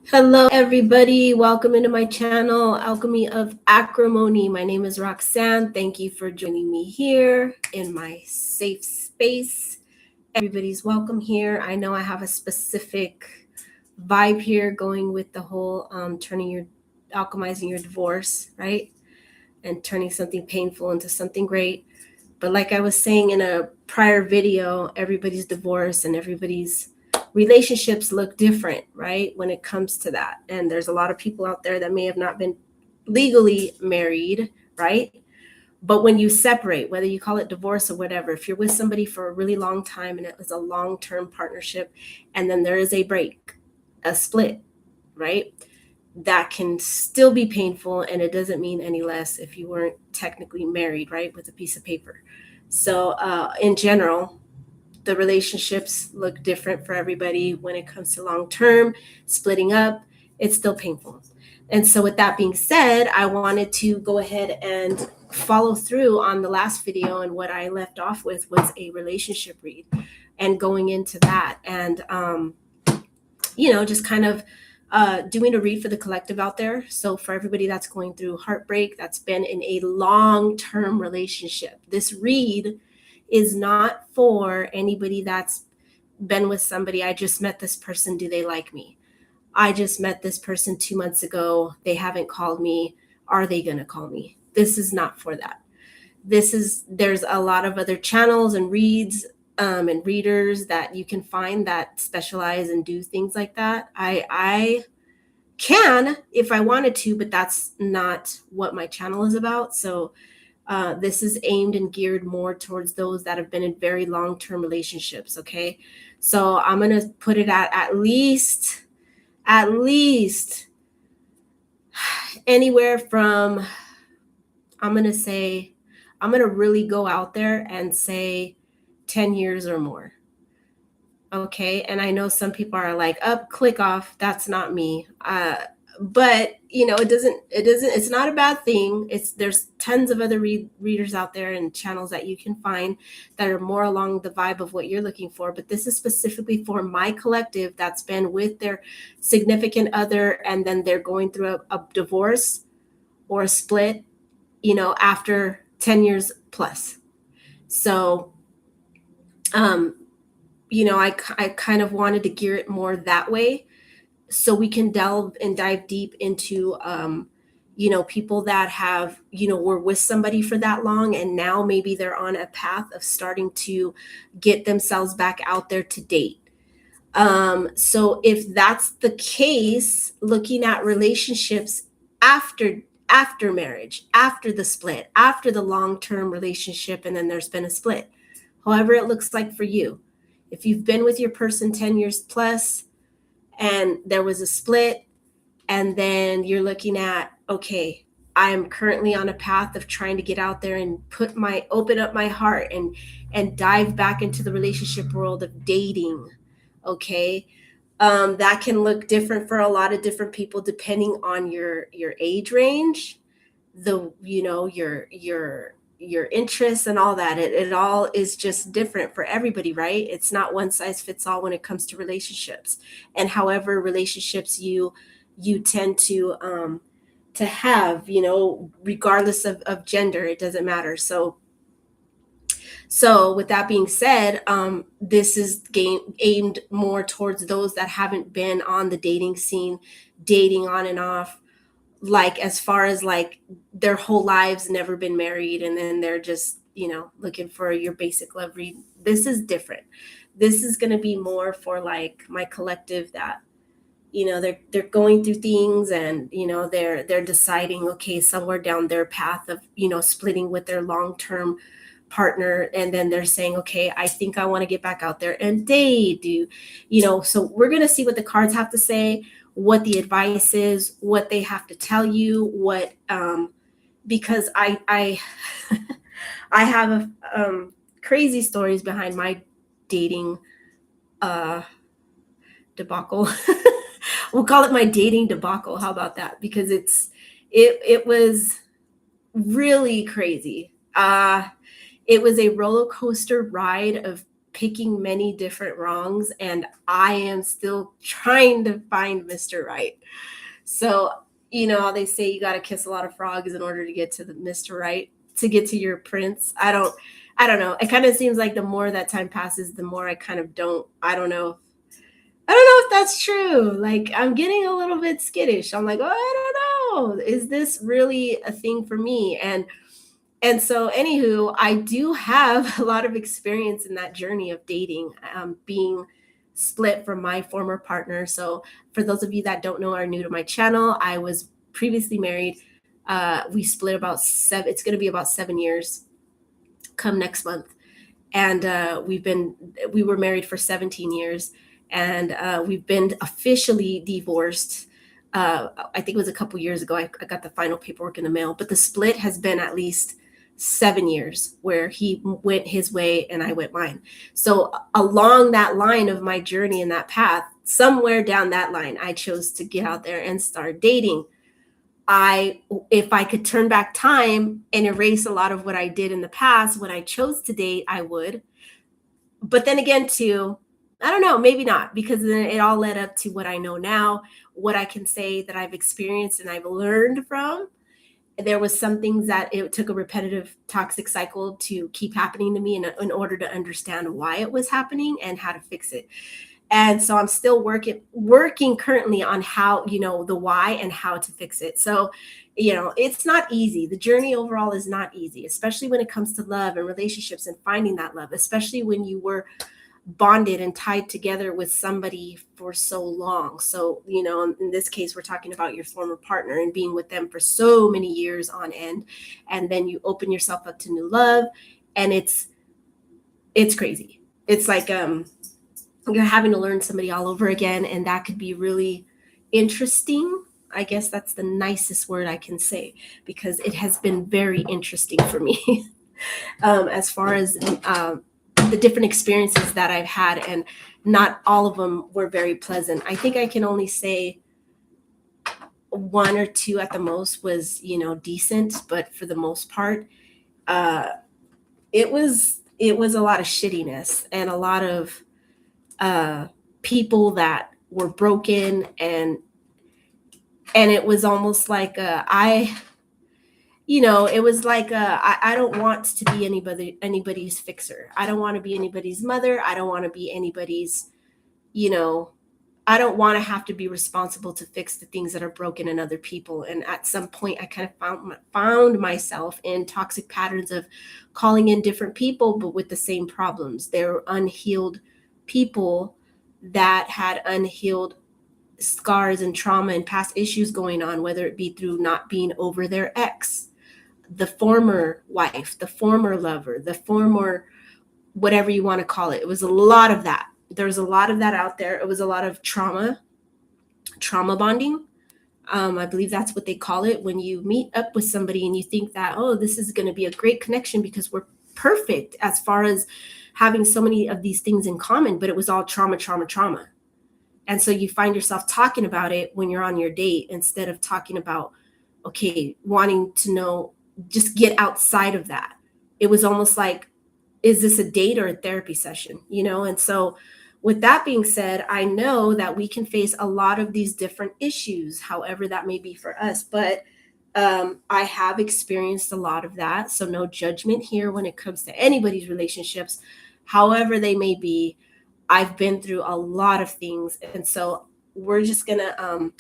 Hello, everybody. Welcome into my channel, Alchemy of Acrimony. My name is Roxanne. Thank you for joining me here in my safe space. Everybody's welcome here. I know I have a specific vibe here going with the whole alchemizing your divorce, right? And turning something painful into something great. But like I was saying in a prior video, everybody's divorce and everybody's relationships look different, right? When it comes to that. And there's a lot of people out there that may have not been legally married, right? But when you separate, whether you call it divorce or whatever, if you're with somebody for a really long time and it was a long-term partnership, and then there is a break, a split, right? That can still be painful, and it doesn't mean any less if you weren't technically married, right, with a piece of paper. So in general, the relationships look different for everybody. When it comes to long term splitting up, it's still painful. And so with that being said, I wanted to go ahead and follow through on the last video, and what I left off with was a relationship read and going into that, and just kind of doing a read for the collective out there. So for everybody that's going through heartbreak, that's been in a long-term relationship, this read is not for anybody that's been with somebody. I just met this person. Do they like me? I just met this person 2 months ago. They haven't called me. Are they going to call me? This is not for that. There's a lot of other channels and reads and readers that you can find that specialize and do things like that. I can if I wanted to, but that's not what my channel is about. So this is aimed and geared more towards those that have been in very long-term relationships. Okay, so I'm gonna put it at least anywhere from, I'm gonna really go out there and say 10 years or more. Okay, and I know some people are like, up, click off, that's not me. But it's not a bad thing. There's tons of other readers out there and channels that you can find that are more along the vibe of what you're looking for. But this is specifically for my collective that's been with their significant other, and then they're going through a divorce or a split, after 10 years plus. So I kind of wanted to gear it more that way, so we can delve and dive deep into people that have were with somebody for that long, and now maybe they're on a path of starting to get themselves back out there to date. So if that's the case, looking at relationships after marriage, after the split, after the long-term relationship, and then there's been a split, however it looks like for you. If you've been with your person 10 years plus and there was a split, and then you're looking at, okay, I am currently on a path of trying to get out there and open up my heart and dive back into the relationship world of dating. Okay. That can look different for a lot of different people depending on your age range, your interests and all that. It all is just different for everybody, right? It's not one size fits all when it comes to relationships. And however relationships you tend to have, regardless of gender, it doesn't matter. So with that being said, this is aimed more towards those that haven't been on the dating scene, dating on and off, like as far as like their whole lives never been married, and then they're just looking for your basic love read. This is different. This is going to be more for like my collective that they're going through things, and they're deciding, okay, somewhere down their path of splitting with their long-term partner, and then they're saying, okay, I think I want to get back out there and date. So we're going to see what the cards have to say, what the advice is, what they have to tell you, what because I I have crazy stories behind my dating debacle. We'll call it my dating debacle. How about that? Because it was really crazy. It was a roller coaster ride of picking many different wrongs, and I am still trying to find Mr. Right. So, they say you got to kiss a lot of frogs in order to get to the Mr. Right, to get to your prince. I don't know. It kind of seems like the more that time passes, the more I kind of I don't know. I don't know if that's true. Like, I'm getting a little bit skittish. I'm like, oh, I don't know. Is this really a thing for me? And so, anywho, I do have a lot of experience in that journey of dating, being split from my former partner. So, for those of you that don't know, are new to my channel, I was previously married. We split about it's going to be about 7 years come next month. And we were married for 17 years, and we've been officially divorced. I think it was a couple years ago. I got the final paperwork in the mail, but the split has been at least 7 years, where he went his way and I went mine. So along that line of my journey in that path, somewhere down that line, I chose to get out there and start dating. If I could turn back time and erase a lot of what I did in the past, when I chose to date, I would. But then again, too, I don't know, maybe not, because then it all led up to what I know now, what I can say that I've experienced and I've learned from. There was some things that it took a repetitive toxic cycle to keep happening to me in order to understand why it was happening and how to fix it. And so I'm still working currently on how, the why and how to fix it. So, it's not easy. The journey overall is not easy, especially when it comes to love and relationships and finding that love, especially when you were bonded and tied together with somebody for so long. So, in this case, we're talking about your former partner and being with them for so many years on end. And then you open yourself up to new love, and it's crazy. It's like, you're having to learn somebody all over again, and that could be really interesting. I guess that's the nicest word I can say, because it has been very interesting for me as far as the different experiences that I've had, and not all of them were very pleasant. I think I can only say one or two at the most was, decent, but for the most part, it was a lot of shittiness and a lot of people that were broken, and it was almost like it was like I don't want to be anybody's fixer. I don't want to be anybody's mother. I don't want to be anybody's, I don't want to have to be responsible to fix the things that are broken in other people. And at some point, I kind of found myself in toxic patterns of calling in different people, but with the same problems. They're unhealed people that had unhealed scars and trauma and past issues going on, whether it be through not being over their ex, the former wife, the former lover, the former whatever you want to call it. It was a lot of that. There's a lot of that out there. It was a lot of trauma bonding. I believe that's what they call it when you meet up with somebody and you think that, oh, this is going to be a great connection because we're perfect as far as having so many of these things in common, but it was all trauma. And so you find yourself talking about it when you're on your date, instead of talking about, okay, wanting to know, just get outside of that. It was almost like, is this a date or a therapy session? And so with that being said, I know that we can face a lot of these different issues, however that may be for us. But I have experienced a lot of that. So no judgment here when it comes to anybody's relationships, however they may be. I've been through a lot of things. And so we're just going to,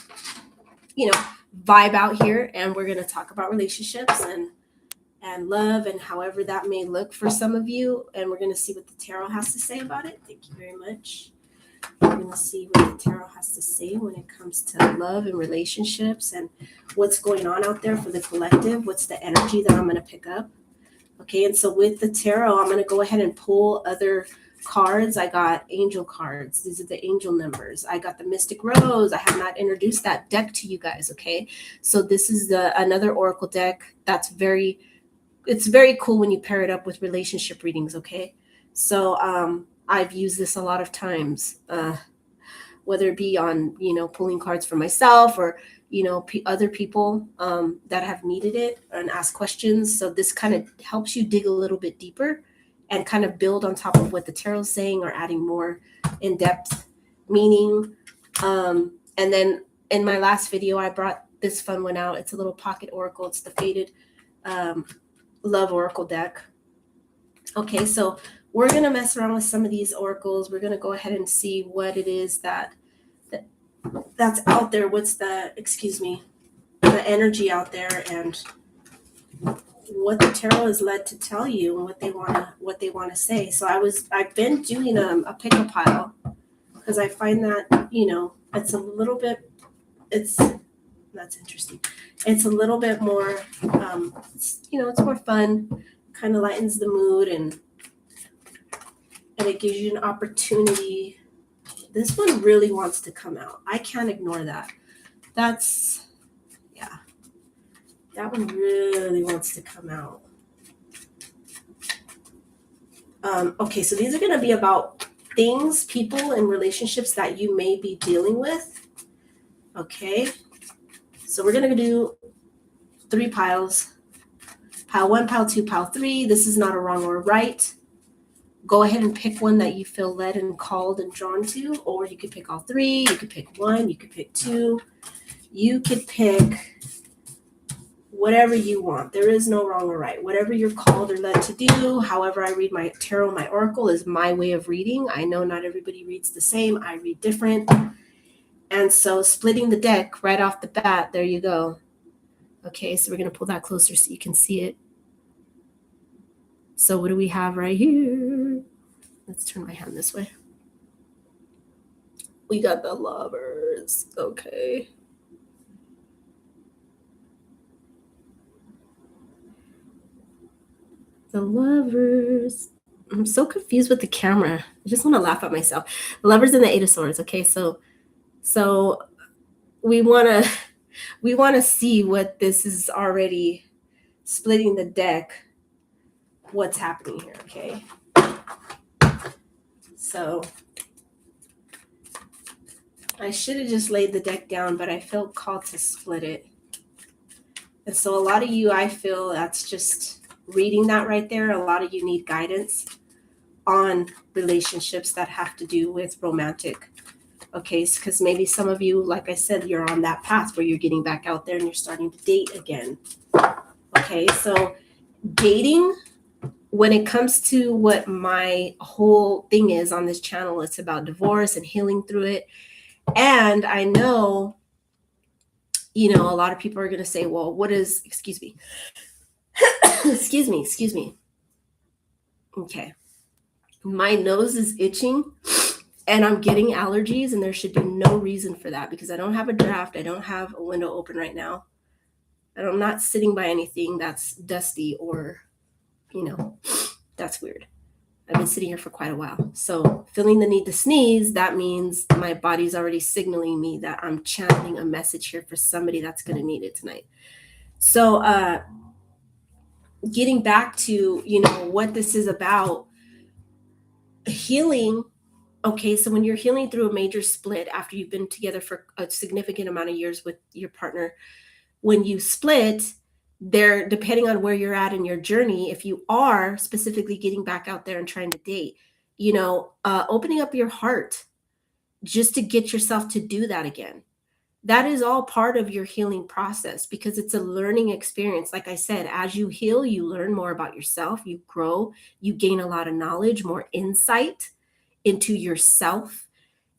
vibe out here, and we're going to talk about relationships and love, and however that may look for some of you. And we're going to see what the tarot has to say about it. Thank you very much. We're going to see what the tarot has to say when it comes to love and relationships and what's going on out there for the collective. What's the energy that I'm going to pick up? Okay, and so with the tarot, I'm going to go ahead and pull other cards. I got angel cards. These are the angel numbers. I got the Mystic Rose. I have not introduced that deck to you guys, okay? So this is another oracle deck that's it's very cool when you pair it up with relationship readings, okay? So I've used this a lot of times, whether it be on, pulling cards for myself or, other people that have needed it and ask questions. So this kind of helps you dig a little bit deeper and kind of build on top of what the tarot is saying or adding more in-depth meaning. And then in my last video, I brought this fun one out. It's a little pocket oracle. It's the Faded Love Oracle deck. Okay, so we're going to mess around with some of these oracles. We're going to go ahead and see what it is that's out there. What's the energy out there, and what the tarot is led to tell you, and what they want to say. So I've been doing a pickle pile, because I find that, it's a little bit, that's interesting. It's a little bit more, it's more fun, kind of lightens the mood, and it gives you an opportunity. This one really wants to come out. I can't ignore that. That one really wants to come out. Okay, so these are going to be about things, people, and relationships that you may be dealing with. Okay, so we're going to do 3 piles. Pile 1, pile 2, pile 3. This is not a wrong or a right. Go ahead and pick one that you feel led and called and drawn to, or you could pick all 3. You could pick 1. You could pick 2. You could pick whatever you want. There is no wrong or right. Whatever you're called or led to do, however I read my tarot, my oracle is my way of reading. I know not everybody reads the same. I read different. And so splitting the deck right off the bat, there you go. Okay, so we're going to pull that closer so you can see it. So what do we have right here? Let's turn my hand this way. We got the Lovers. Okay. The Lovers. I'm so confused with the camera. I just want to laugh at myself. The Lovers and the 8 of Swords. Okay, so we want to see what this is already splitting the deck. What's happening here? Okay. So I should have just laid the deck down, but I felt called to split it. And so a lot of you, I feel that's just reading that right there. A lot of you need guidance on relationships that have to do with romantic. Okay, because maybe some of you, like I said, you're on that path where you're getting back out there and you're starting to date again. Okay, so dating, when it comes to what my whole thing is on this channel, it's about divorce and healing through it. And I know, a lot of people are going to say, well, what is, excuse me. excuse me. Okay. My nose is itching and I'm getting allergies, and there should be no reason for that because I don't have a draft. I don't have a window open right now. And I'm not sitting by anything that's dusty or, that's weird. I've been sitting here for quite a while. So feeling the need to sneeze, that means my body's already signaling me that I'm channeling a message here for somebody that's going to need it tonight. So getting back to, what this is about, healing. Okay, so when you're healing through a major split after you've been together for a significant amount of years with your partner, when you split, there, depending on where you're at in your journey, if you are specifically getting back out there and trying to date, opening up your heart just to get yourself to do that again. That is all part of your healing process because it's a learning experience. Like I said, as you heal, you learn more about yourself, you grow, you gain a lot of knowledge, more insight into yourself.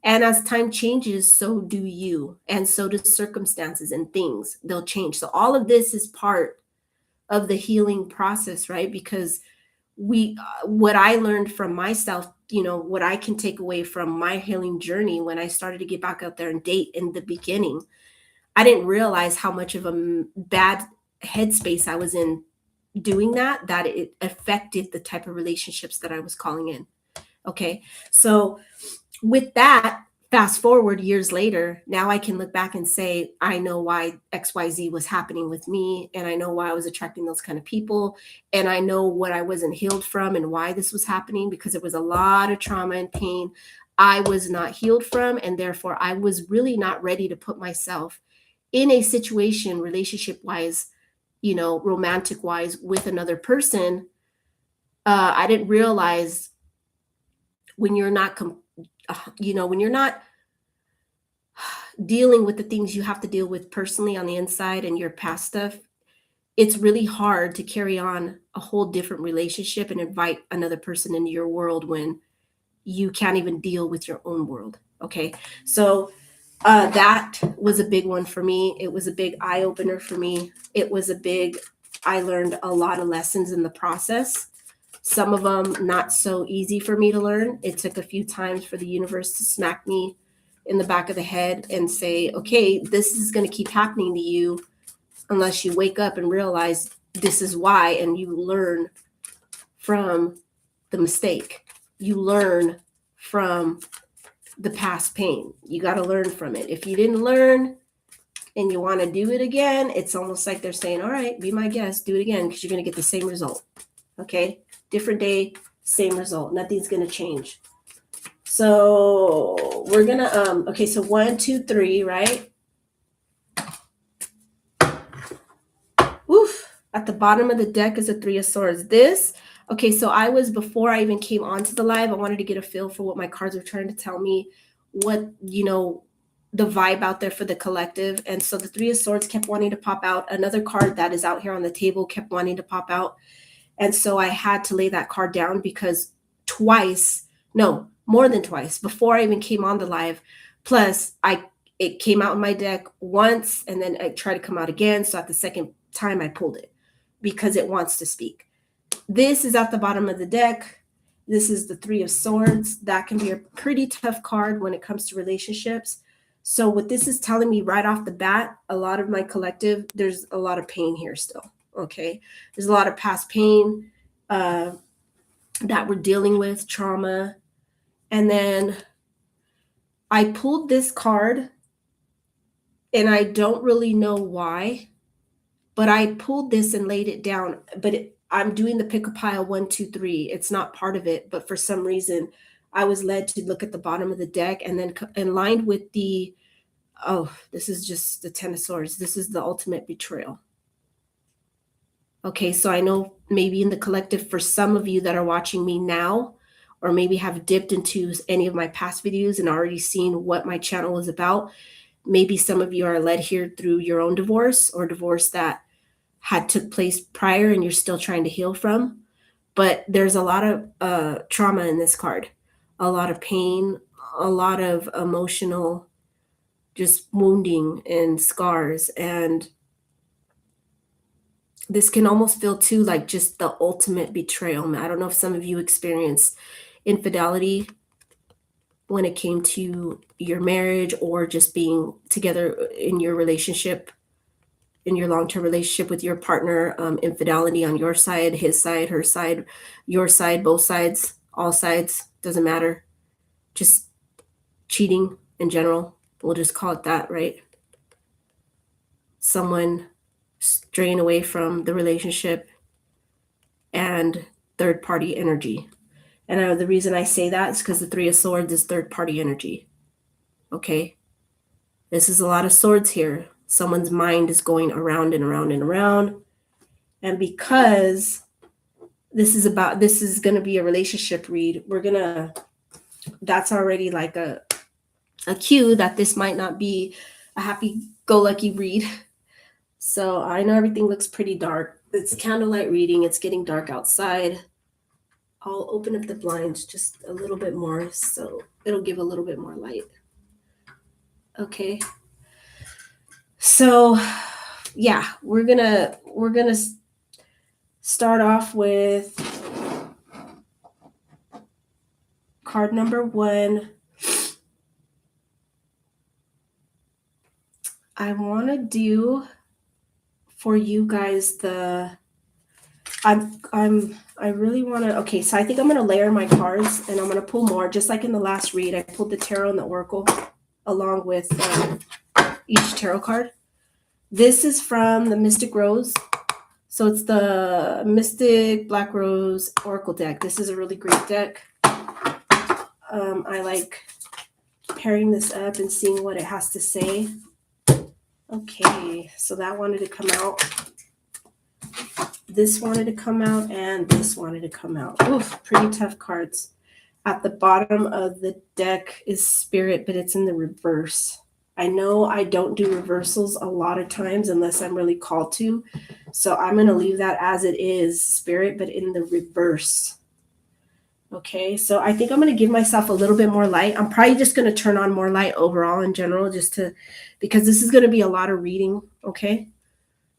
And as time changes, so do you. And so do circumstances and things. They'll change. So all of this is part of the healing process, right? Because what I learned from myself, what I can take away from my healing journey when I started to get back out there and date in the beginning, I didn't realize how much of a bad headspace I was in doing that it affected the type of relationships that I was calling in. Okay. So with that, fast forward years later, now I can look back and say, I know why XYZ was happening with me. And I know why I was attracting those kind of people. And I know what I wasn't healed from and why this was happening, because it was a lot of trauma and pain I was not healed from. And therefore I was really not ready to put myself in a situation, relationship wise, romantic wise, with another person I didn't realize when you're not, when you're not dealing with the things you have to deal with personally on the inside and your past stuff, it's really hard to carry on a whole different relationship and invite another person into your world when you can't even deal with your own world. Okay. So that was a big one for me. It was a big eye opener for me. I learned a lot of lessons in the process. Some of them not so easy for me to learn. It took a few times for the universe to smack me in the back of the head and say, okay, this is going to keep happening to you unless you wake up and realize this is why, and you learn from the mistake. You learn from the past pain. You got to learn from it. If you didn't learn and you want to do it again, it's almost like they're saying, all right, be my guest, do it again, because you're going to get the same result. Okay. Different day, same result. Nothing's going to change. So we're going to, okay. So 1, 2, 3, right? Oof. At the bottom of the deck is a 3 of Swords. Okay, so before I even came onto the live, I wanted to get a feel for what my cards were trying to tell me, what, the vibe out there for the collective. And so the 3 of Swords kept wanting to pop out. Another card that is out here on the table kept wanting to pop out. And so I had to lay that card down because more than twice, before I even came on the live, plus it came out in my deck once and then I tried to come out again. So at the second time I pulled it because it wants to speak. This is at the bottom of the deck. This is the 3 of Swords. That can be a pretty tough card when it comes to relationships. So what this is telling me right off the bat, a lot of my collective, there's a lot of pain here still. Okay. There's a lot of past pain that we're dealing with, trauma. And then I pulled this card and I don't really know why, but I pulled this and laid it down, but I'm doing the pick a pile 1, 2, 3. It's not part of it, but for some reason I was led to look at the bottom of the deck and then in line with this is just the 10 of Swords. This is the ultimate betrayal. Okay, so I know maybe in the collective for some of you that are watching me now, or maybe have dipped into any of my past videos and already seen what my channel is about, maybe some of you are led here through your own divorce or divorce that had took place prior and you're still trying to heal from. But there's a lot of trauma in this card, a lot of pain, a lot of emotional just wounding and scars. And this can almost feel too like just the ultimate betrayal. I don't know if some of you experienced infidelity when it came to your marriage or just being together in your relationship, in your long-term relationship with your partner, infidelity on your side, his side, her side, your side, both sides, all sides, doesn't matter. Just cheating in general. We'll just call it that, right? Someone straying away from the relationship and third-party energy. And the reason I say that is because the 3 of Swords is third-party energy. Okay? This is a lot of swords here. Someone's mind is going around and around and around. And because this is going to be a relationship read, that's already like a cue that this might not be a happy-go-lucky read. So I know everything looks pretty dark. It's candlelight reading. It's getting dark outside. I'll open up the blinds just a little bit more so it'll give a little bit more light. Okay. So yeah, we're gonna start off with card number 1. I want to do for you guys I really want to, okay, so I think I'm going to layer my cards and I'm going to pull more, just like in the last read. I pulled the tarot and the oracle along with each tarot card. This is from the Mystic Rose. So it's the Mystic Black Rose Oracle deck. This is a really great deck. I like pairing this up and seeing what it has to say. Okay, so that wanted to come out. this wanted to come out and this wanted to come out. Oof, pretty tough cards. At the bottom of the deck is Spirit, but it's in the reverse. I know I don't do reversals a lot of times unless I'm really called to. So I'm going to leave that as it is, Spirit, but in the reverse. Okay, so I think I'm going to give myself a little bit more light. I'm probably just going to turn on more light overall in general, because this is going to be a lot of reading, okay?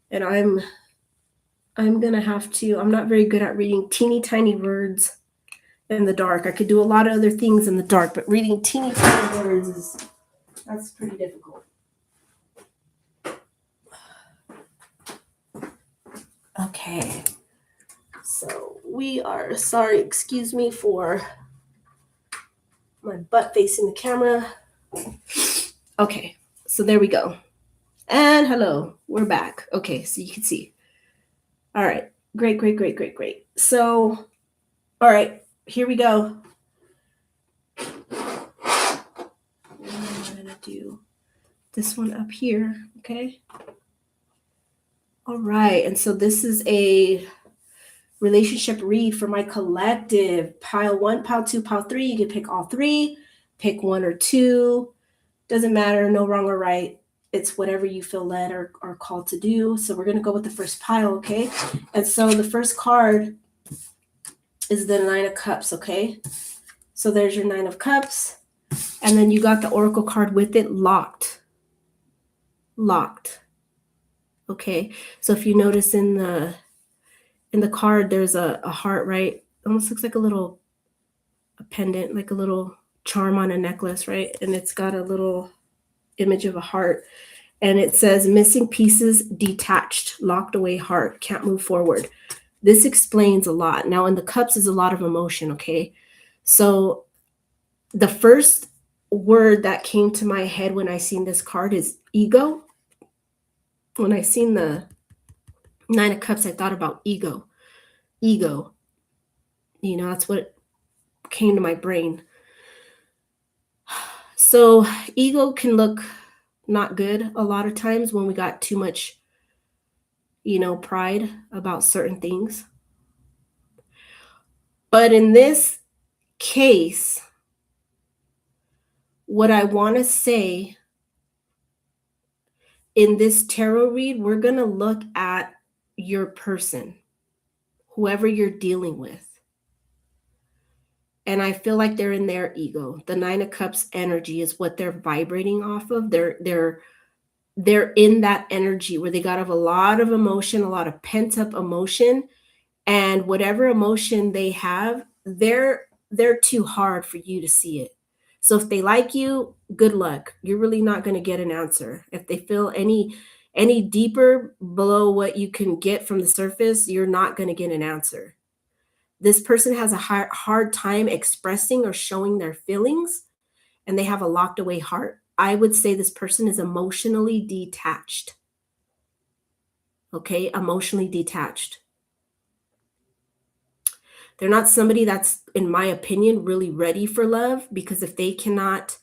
And I'm going to have to, I'm not very good at reading teeny tiny words in the dark. I could do a lot of other things in the dark, but reading teeny tiny words that's pretty difficult. Okay. So we are sorry, excuse me for my butt facing the camera. Okay, so there we go. And hello, we're back. Okay, so you can see. All right, great. So, all right, here we go. I'm gonna do this one up here, okay? All right, and so this is a relationship read for my collective. Pile 1, pile 2, pile 3. You can pick all 3, pick 1 or 2. Doesn't matter, no wrong or right. It's whatever you feel led or called to do. So we're going to go with the first pile, okay? And so the first card is the 9 of Cups, okay? So there's your 9 of Cups. And then you got the Oracle card with it, Locked. Locked. Okay, so if you notice in the card, there's a heart, right? Almost looks like a pendant, like a little charm on a necklace, right? And it's got a little image of a heart. And it says, missing pieces, detached, locked away heart, can't move forward. This explains a lot. Now, in the Cups is a lot of emotion, okay? So the first word that came to my head when I seen this card is ego. When I seen the 9 of Cups, I thought about ego. Ego. You know, that's what came to my brain. So ego can look not good a lot of times when we got too much, pride about certain things. But in this case, what I want to say in this tarot read, we're going to look at your person, whoever you're dealing with. And I feel like they're in their ego. The 9 of Cups energy is what they're vibrating off of. They're in that energy where they got a lot of emotion, a lot of pent up emotion, and whatever emotion they have, they're too hard for you to see it. So if they like you, good luck. You're really not going to get an answer. If they feel any deeper below what you can get from the surface, you're not going to get an answer. This person has a hard time expressing or showing their feelings, and they have a locked away heart. I would say this person is emotionally detached. Okay, emotionally detached. They're not somebody that's, in my opinion, really ready for love, because if they cannot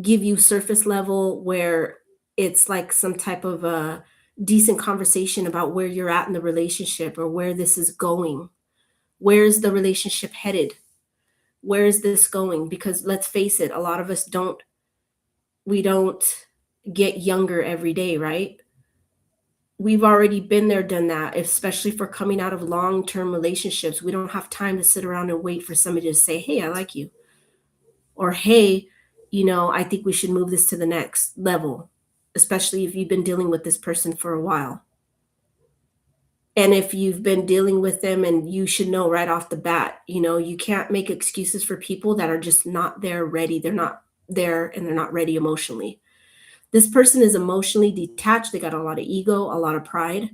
give you surface level where it's like some type of a decent conversation about where you're at in the relationship or where this is going, where's the relationship headed? Where is this going? Because let's face it, a lot of us don't get younger every day, right? We've already been there, done that, especially for coming out of long-term relationships. We don't have time to sit around and wait for somebody to say, hey, I like you. Or, hey, I think we should move this to the next level, especially if you've been dealing with this person for a while. And if you've been dealing with them, and you should know right off the bat, you can't make excuses for people that are just not there ready. They're not there and they're not ready emotionally. This person is emotionally detached. They got a lot of ego, a lot of pride.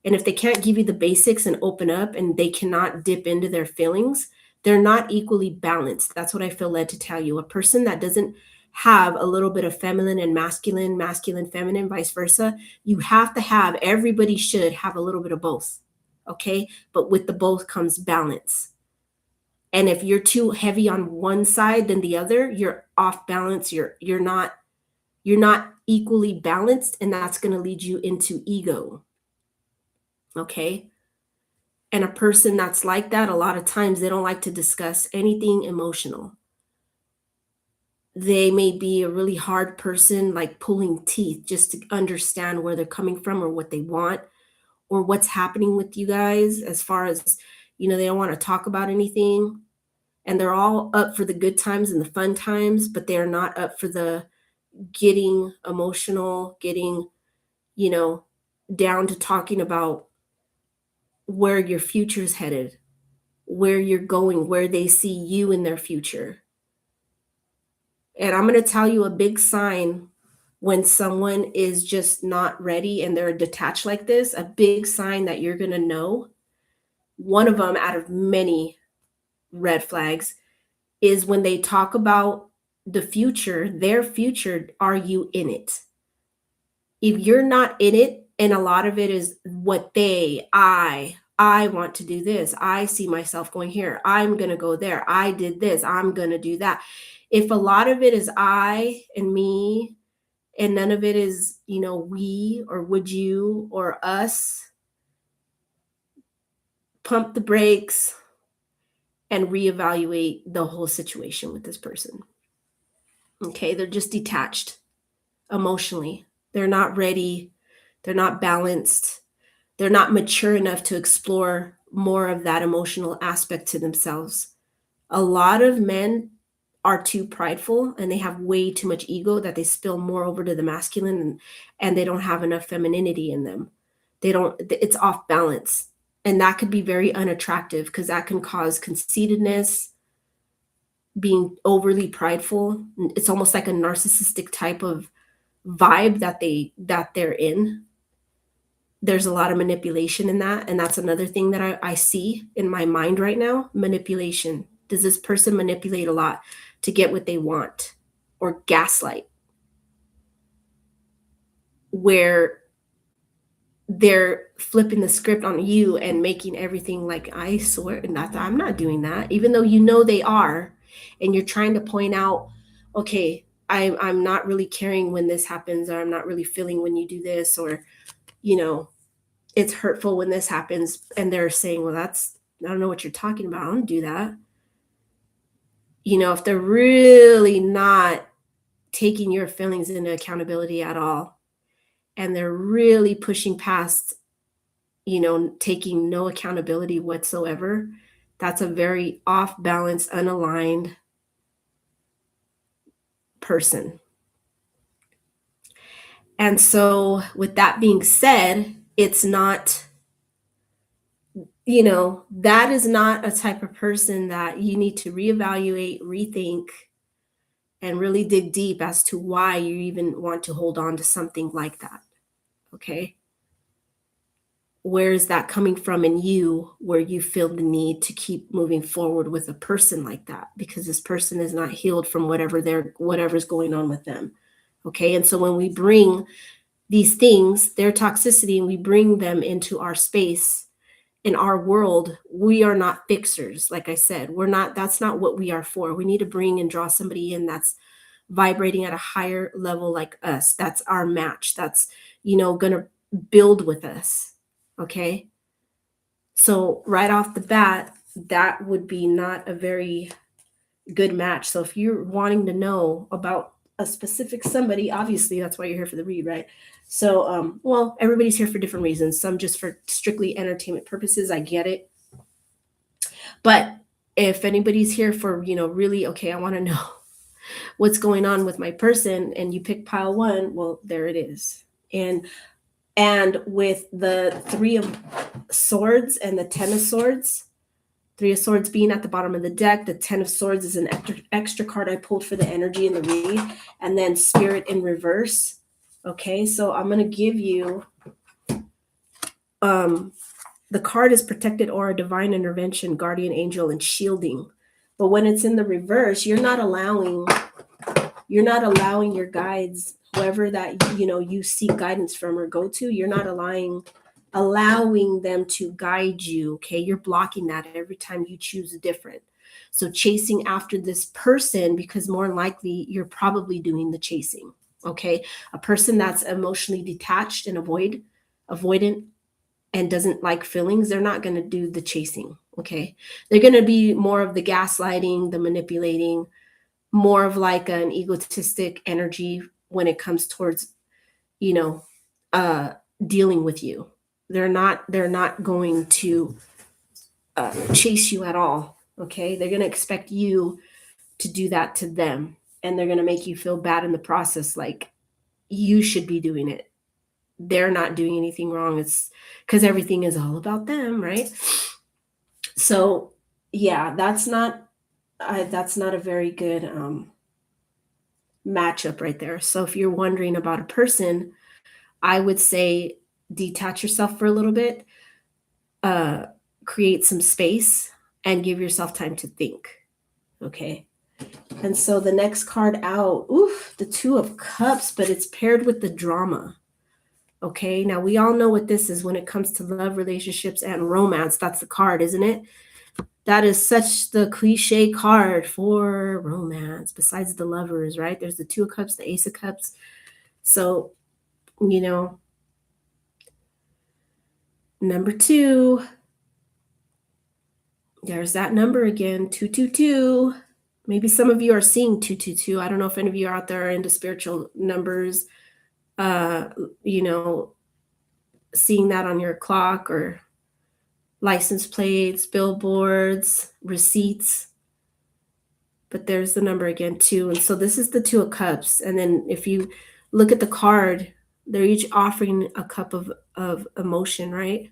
And if they can't give you the basics and open up, and they cannot dip into their feelings, they're not equally balanced. That's what I feel led to tell you. A person that doesn't have a little bit of feminine and masculine, feminine, vice versa, you have to have, everybody should have a little bit of both. Okay. But with the both comes balance. And if you're too heavy on one side than the other, you're off balance. You're not equally balanced. And that's going to lead you into ego. Okay. And a person that's like that, a lot of times they don't like to discuss anything emotional. They may be a really hard person, like pulling teeth just to understand where they're coming from or what they want or what's happening with you guys as far as, they don't want to talk about anything. And they're all up for the good times and the fun times, but they're not up for the getting emotional, getting, you know, down to talking about where your future's headed, where you're going, where they see you in their future. And I'm going to tell you a big sign when someone is just not ready and they're detached like this, a big sign that you're going to know. One of them out of many red flags is when they talk about the future, their future, are you in it? If you're not in it, and a lot of it is what I want to do this. I see myself going here. I'm going to go there. I did this. I'm going to do that. If a lot of it is I and me, and none of it is, we or would you or us, pump the brakes and reevaluate the whole situation with this person. Okay. They're just detached emotionally. They're not ready. They're not balanced. They're not mature enough to explore more of that emotional aspect to themselves. A lot of men are too prideful and they have way too much ego that they spill more over to the masculine, and they don't have enough femininity in them. It's off balance. And that could be very unattractive because that can cause conceitedness, being overly prideful. It's almost like a narcissistic type of vibe that they're in. There's a lot of manipulation in that. And that's another thing that I see in my mind right now. Manipulation. Does this person manipulate a lot to get what they want, or gaslight, where they're flipping the script on you and making everything like, I swear, I'm not doing that, even though they are. And you're trying to point out, okay, I'm not really caring when this happens, or I'm not really feeling when you do this, or, it's hurtful when this happens. And they're saying, well, I don't know what you're talking about. I don't do that. If they're really not taking your feelings into accountability at all, and they're really pushing past, taking no accountability whatsoever, that's a very off balance, unaligned person. And so, with that being said, it's not, that is not a type of person that you need to reevaluate, rethink, and really dig deep as to why you even want to hold on to something like that. Okay. Where is that coming from in you, where you feel the need to keep moving forward with a person like that? Because this person is not healed from whatever's going on with them. Okay. And so when we bring these things, their toxicity, and we bring them into our space, in our world, we are not fixers. Like I said, that's not what we are for. We need to bring and draw somebody in that's vibrating at a higher level like us. That's our match. That's, going to build with us. Okay. So right off the bat, that would be not a very good match. So if you're wanting to know about a specific somebody, obviously that's why you're here for the read, right? So, well, everybody's here for different reasons. Some just for strictly entertainment purposes. I get it. But if anybody's here for, really, okay, I want to know what's going on with my person, and you pick pile one, well, there it is. And with the 3 of Swords and the 10 of Swords, 3 of Swords being at the bottom of the deck, the 10 of Swords is an extra card I pulled for the energy in the read, and then Spirit in reverse. Okay, so I'm going to give you, the card is Protected Aura, Divine Intervention, Guardian Angel, and Shielding. But when it's in the reverse, you're not allowing your guides, whoever that, you seek guidance from or go to, you're not allowing them to guide you. Okay. You're blocking that every time you choose a different. So chasing after this person, because more likely you're probably doing the chasing. Okay. A person that's emotionally detached and avoidant, and doesn't like feelings, they're not going to do the chasing. Okay. They're going to be more of the gaslighting, the manipulating, more of like an egotistic energy when it comes towards, you know, uh, dealing with you. They're not going to chase you at all. Okay. They're going to expect you to do that to them. And they're going to make you feel bad in the process. Like you should be doing it. They're not doing anything wrong. It's because everything is all about them, right? So yeah, that's not a very good matchup right there. So if you're wondering about a person, I would say detach yourself for a little bit, uh, create some space, and give yourself time to think. Okay. And so the next card out, oof, the Two of Cups, but it's paired with the drama. Okay. Now we all know what this is when it comes to love, relationships, and romance. That's the card, isn't it? That is such the cliche card for romance, besides the lovers, right? There's the Two of Cups, the Ace of Cups. So, you know, number 2, there's that number again, 222. Maybe some of you are seeing 222. I don't know if any of you are out there into spiritual numbers, uh, you know, seeing that on your clock or license plates, billboards, receipts. But there's the number again, 2. And so this is the Two of Cups. And then if you look at the card, they're each offering a cup of emotion, right?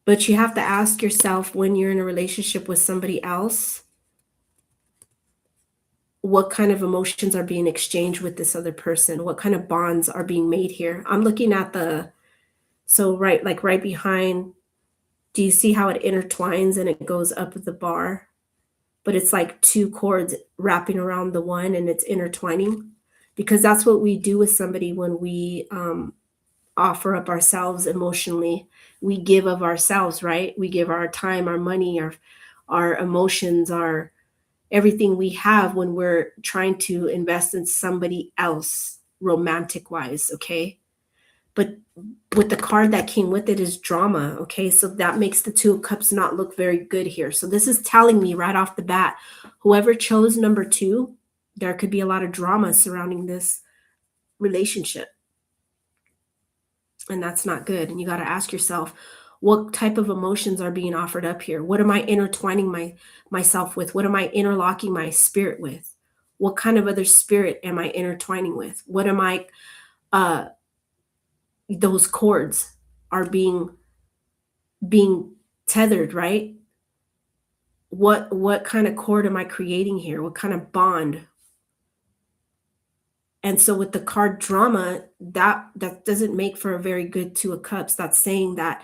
But you have to ask yourself when you're in a relationship with somebody else, what kind of emotions are being exchanged with this other person? What kind of bonds are being made here? I'm looking at so right, like right behind, do you see how it intertwines and it goes up the bar? But it's like 2 cords wrapping around the one and it's intertwining, because that's what we do with somebody when we offer up ourselves emotionally. We give of ourselves, right? We give our time, our money, our emotions, our everything we have when we're trying to invest in somebody else romantic wise. Okay. But with the card that came with it is drama. Okay. So that makes the Two of Cups not look very good here. So this is telling me right off the bat, whoever chose number 2, there could be a lot of drama surrounding this relationship. And that's not good. And you got to ask yourself, what type of emotions are being offered up here? What am I intertwining myself with? What am I interlocking my spirit with? What kind of other spirit am I intertwining with? What am I uh those cords are being tethered, right? What kind of cord am I creating here? What kind of bond? And so with the card drama, that doesn't make for a very good Two of Cups. That's saying that,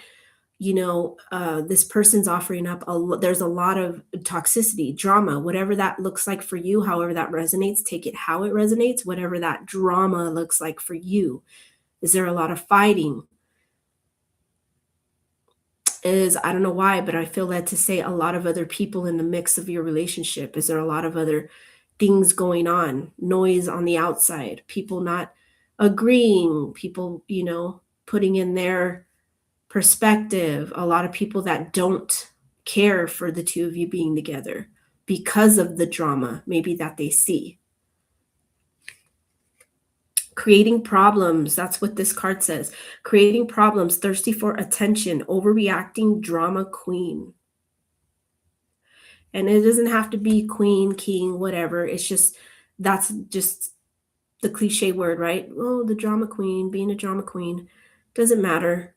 this person's offering up there's a lot of toxicity, drama, whatever that looks like for you, however that resonates, take it how it resonates, whatever that drama looks like for you. Is there a lot of fighting? I don't know why, but I feel led to say a lot of other people in the mix of your relationship. Is there a lot of other things going on, noise on the outside, people not agreeing, people, putting in their perspective, a lot of people that don't care for the two of you being together because of the drama maybe that they see. Creating problems, that's what this card says. Creating problems, thirsty for attention, overreacting drama queen. And it doesn't have to be queen, king, whatever. That's just the cliche word, right? Oh, the drama queen, being a drama queen. Doesn't matter.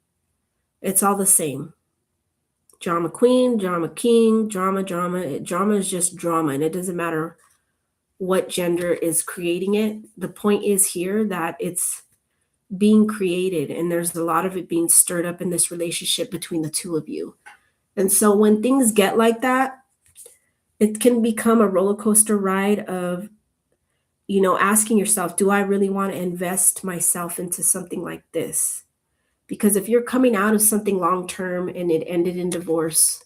It's all the same. Drama queen, drama king, drama. Drama is just drama, and it doesn't matter what gender is creating it. The point is here that it's being created, and there's a lot of it being stirred up in this relationship between the two of you. And so when things get like that, it can become a roller coaster ride of, asking yourself, do I really want to invest myself into something like this? Because if you're coming out of something long term and it ended in divorce,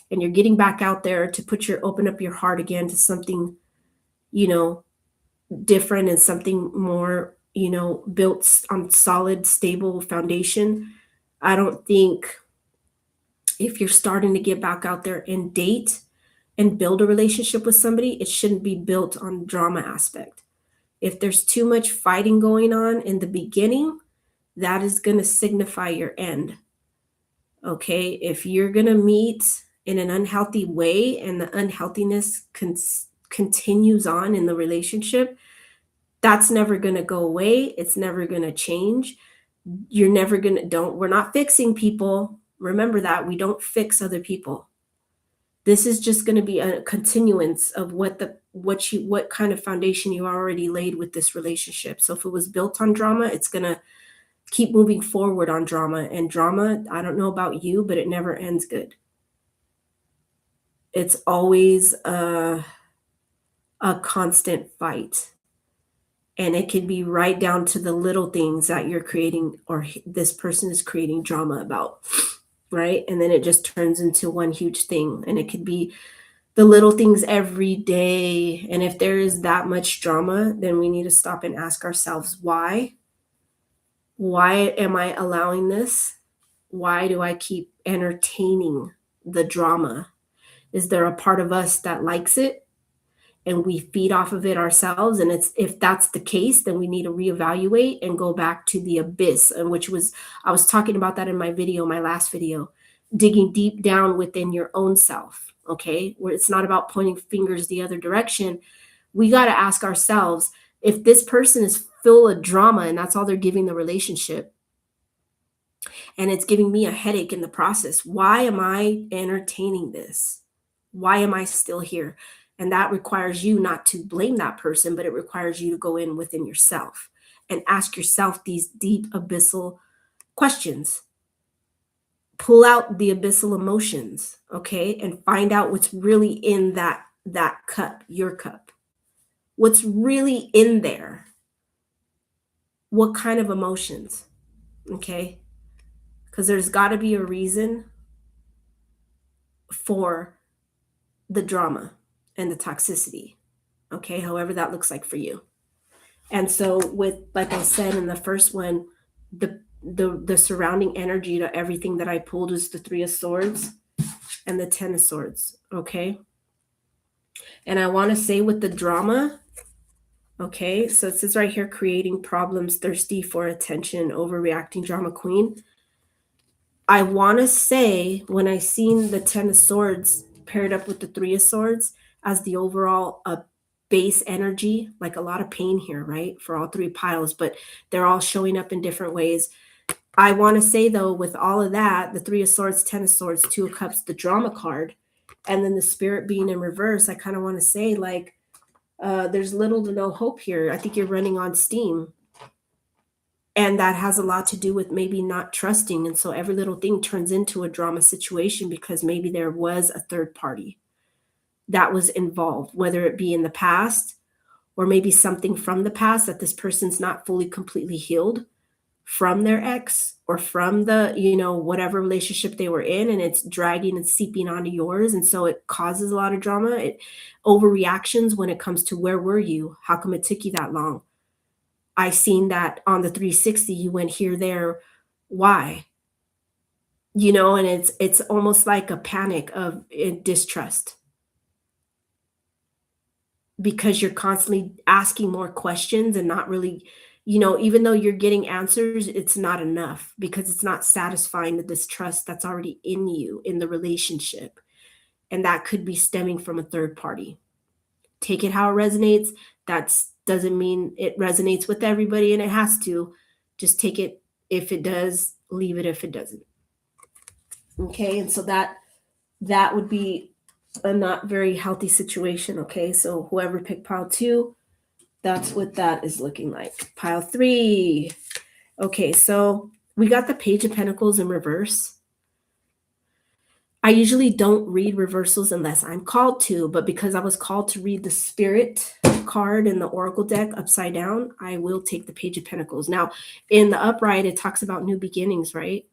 and you're getting back out there to open up your heart again to something, different and something more built on solid, stable foundation. I don't think if you're starting to get back out there and date and build a relationship with somebody, it shouldn't be built on drama aspect. If there's too much fighting going on in the beginning, that is going to signify your end. Okay. If you're going to meet in an unhealthy way and the unhealthiness continues on in the relationship, that's never going to go away. It's never going to change. You're never going to, we're not fixing people. Remember that we don't fix other people. This is just going to be a continuance of what kind of foundation you already laid with this relationship. So if it was built on drama, it's going to keep moving forward on drama. And drama, I don't know about you, but it never ends good. It's always a constant fight. And it can be right down to the little things that you're creating or this person is creating drama about, right? And then it just turns into one huge thing. And it could be the little things every day. And if there is that much drama, then we need to stop and ask ourselves, why? Why am I allowing this? Why do I keep entertaining the drama? Is there a part of us that likes it and we feed off of it ourselves? And if that's the case, then we need to reevaluate and go back to the abyss, and I was talking about that in my last video, digging deep down within your own self. Okay, where it's not about pointing fingers the other direction. We got to ask ourselves, if this person is full of drama and that's all they're giving the relationship, and it's giving me a headache in the process, why am I entertaining this? Why am I still here? And that requires you not to blame that person, but it requires you to go in within yourself and ask yourself these deep abyssal questions. Pull out the abyssal emotions, okay? And find out what's really in that cup, your cup. What's really in there? What kind of emotions, okay? Because there's got to be a reason for the drama and the toxicity, okay? However that looks like for you. And so with, like I said in the first one, the surrounding energy to everything that I pulled is the 3 of Swords and the 10 of Swords, okay? And I want to say with the drama, okay, so it says right here, creating problems, thirsty for attention, overreacting drama queen. I want to say when I seen the 10 of Swords paired up with the 3 of Swords as the overall base energy, like a lot of pain here, right? For all 3 piles, but they're all showing up in different ways. I want to say though, with all of that, the 3 of Swords, 10 of Swords, 2 of Cups, the drama card, and then the Spirit being in reverse, I kind of want to say like, there's little to no hope here. I think you're running on steam. And that has a lot to do with maybe not trusting. And so every little thing turns into a drama situation because maybe there was a third party that was involved, whether it be in the past or maybe something from the past that this person's not fully completely healed from their ex or from the, whatever relationship they were in, and it's dragging and seeping onto yours. And so it causes a lot of drama. It overreactions when it comes to where were you? How come it took you that long? I seen that on the 360, you went here, there. Why? And it's almost like a panic of distrust because you're constantly asking more questions and not really, even though you're getting answers, it's not enough because it's not satisfying the distrust that's already in you in the relationship. And that could be stemming from a third party. Take it how it resonates. Doesn't mean it resonates with everybody and it has to. Just take it if it does, leave it if it doesn't. Okay, and so that would be a not very healthy situation. Okay, so whoever picked pile 2, that's what that is looking like. Pile 3. Okay, so we got the Page of Pentacles in reverse. I usually don't read reversals unless I'm called to, but because I was called to read the Spirit card in the Oracle deck upside down, I will take the Page of Pentacles. Now, in the upright, it talks about new beginnings, right?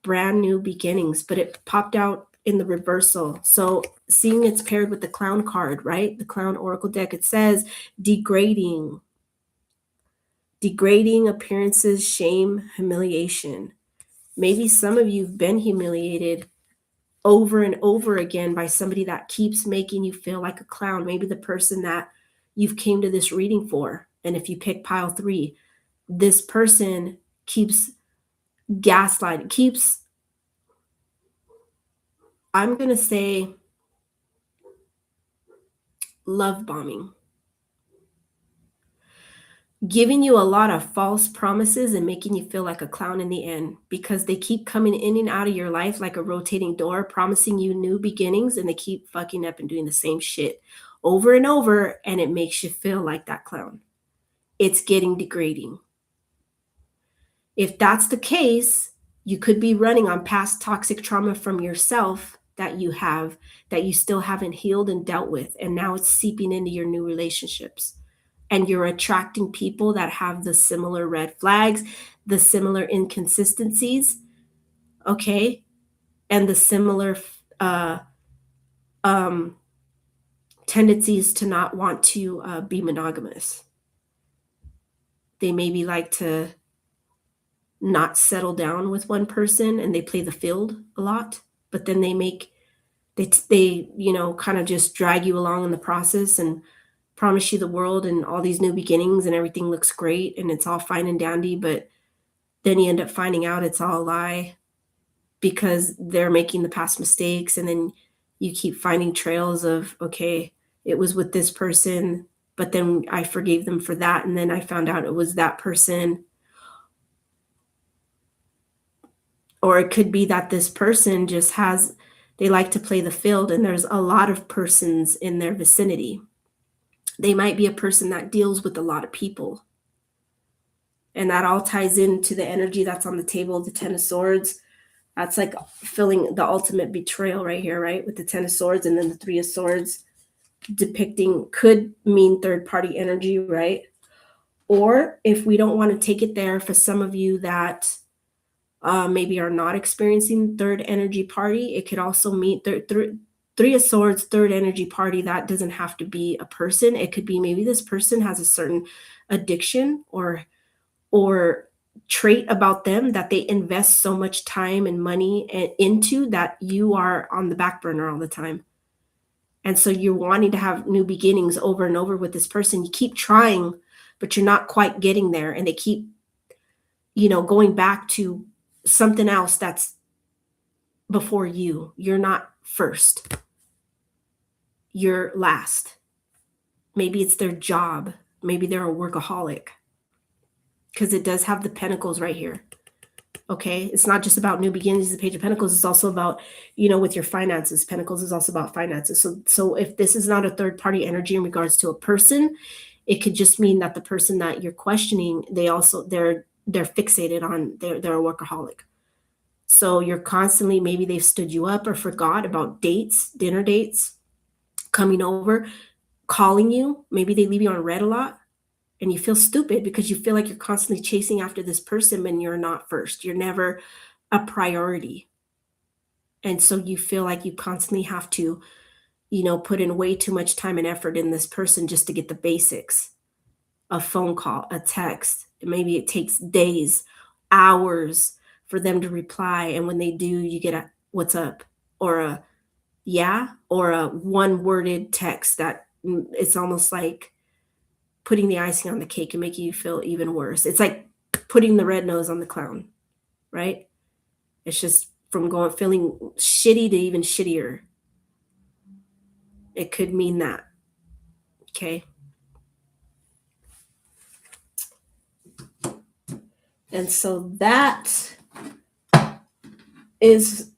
Brand new beginnings, but it popped out in the reversal. So seeing it's paired with the Clown card, right? The Clown Oracle deck, it says degrading, Degrading appearances, shame, humiliation. Maybe some of you have been humiliated over and over again by somebody that keeps making you feel like a clown. Maybe the person that you've came to this reading for. And if you pick pile 3, this person keeps gaslighting, keeps, I'm going to say, love bombing, giving you a lot of false promises and making you feel like a clown in the end, because they keep coming in and out of your life like a rotating door, promising you new beginnings, and they keep fucking up and doing the same shit over and over, and it makes you feel like that clown. It's getting degrading. If that's the case, you could be running on past toxic trauma from yourself that you still haven't healed and dealt with, and now it's seeping into your new relationships. And you're attracting people that have the similar red flags, the similar inconsistencies, okay, and the similar tendencies to not want to be monogamous. They maybe like to not settle down with one person, and they play the field a lot, but then they kind of just drag you along in the process and promise you the world and all these new beginnings, and everything looks great and it's all fine and dandy, but then you end up finding out it's all a lie because they're making the past mistakes. And then you keep finding trails of, okay, it was with this person, but then I forgave them for that, and then I found out it was that person. Or it could be that this person just they like to play the field, and there's a lot of persons in their vicinity. They might be a person that deals with a lot of people. And that all ties into the energy that's on the table, the 10 of Swords. That's like feeling the ultimate betrayal right here, right? With the 10 of Swords, and then the 3 of Swords depicting could mean third-party energy, right? Or if we don't want to take it there, for some of you that maybe are not experiencing third energy party, it could also mean 3 of Swords, third energy party. That doesn't have to be a person. It could be maybe this person has a certain addiction or trait about them that they invest so much time and money into that you are on the back burner all the time. And so you're wanting to have new beginnings over and over with this person. You keep trying, but you're not quite getting there. And they keep, going back to something else that's before you. You're not first. You're last. Maybe it's their job. Maybe they're a workaholic. Because it does have the Pentacles right here. Okay, it's not just about new beginnings, the Page of Pentacles. It's also about, with your finances. Pentacles is also about finances. So if this is not a third party energy in regards to a person, it could just mean that the person that you're questioning, they're fixated on, they're a workaholic. So you're constantly, maybe they've stood you up or forgot about dates, dinner dates, coming over, calling you. Maybe they leave you on red a lot. And you feel stupid because you feel like you're constantly chasing after this person when you're not first. You're never a priority. And so you feel like you constantly have to, put in way too much time and effort in this person just to get the basics. A phone call, a text. Maybe it takes days, hours for them to reply. And when they do, you get a "what's up?" or a "yeah," or a one-worded text that it's almost like putting the icing on the cake and making you feel even worse. It's like putting the red nose on the clown, right? It's just from feeling shitty to even shittier. It could mean that. Okay. And so that is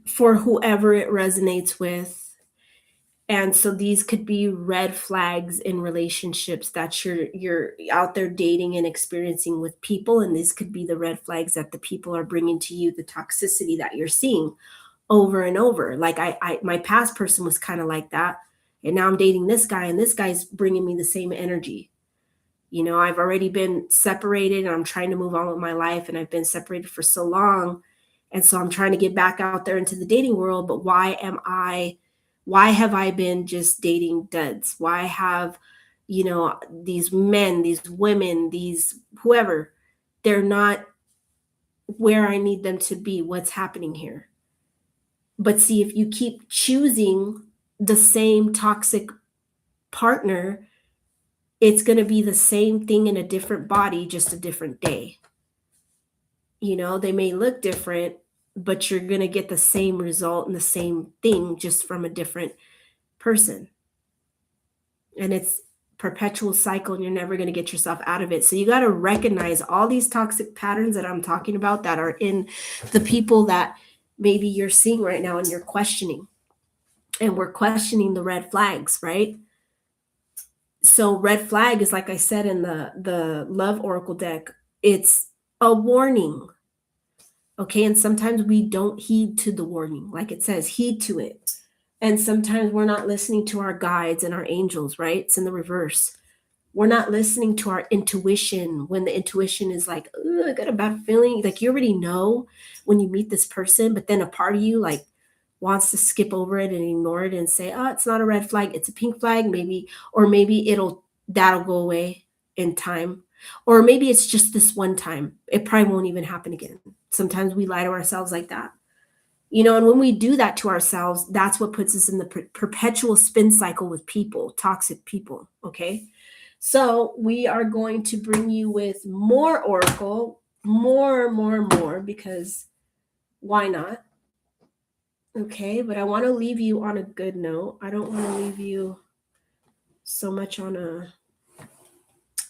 for whoever it resonates with. And so these could be red flags in relationships that you're out there dating and experiencing with people. And these could be the red flags that the people are bringing to you, the toxicity that you're seeing over and over. Like my past person was kind of like that. And now I'm dating this guy, and this guy's bringing me the same energy. I've already been separated and I'm trying to move on with my life, and I've been separated for so long. And so I'm trying to get back out there into the dating world. But why have I been just dating duds? Why have, these men, these women, these whoever, they're not where I need them to be. What's happening here? But see, if you keep choosing the same toxic partner, it's going to be the same thing in a different body, just a different day. They may look different, but you're going to get the same result and the same thing just from a different person. And it's perpetual cycle, and you're never going to get yourself out of it. So you got to recognize all these toxic patterns that I'm talking about that are in the people that maybe you're seeing right now and you're questioning. And we're questioning the red flags, right? So red flag is, like I said in the Love Oracle deck, it's a warning. Okay, and sometimes we don't heed to the warning. Like it says, heed to it. And sometimes we're not listening to our guides and our angels, right? It's in the reverse. We're not listening to our intuition when the intuition is like, I got a bad feeling. Like, you already know when you meet this person, but then a part of you like wants to skip over it and ignore it and say, oh, it's not a red flag, it's a pink flag, maybe, or maybe that'll go away in time. Or maybe it's just this one time. It probably won't even happen again. Sometimes we lie to ourselves like that. And when we do that to ourselves, that's what puts us in the perpetual spin cycle with people, toxic people, okay? So we are going to bring you with more Oracle, more, because why not? Okay, but I want to leave you on a good note. I don't want to leave you so much on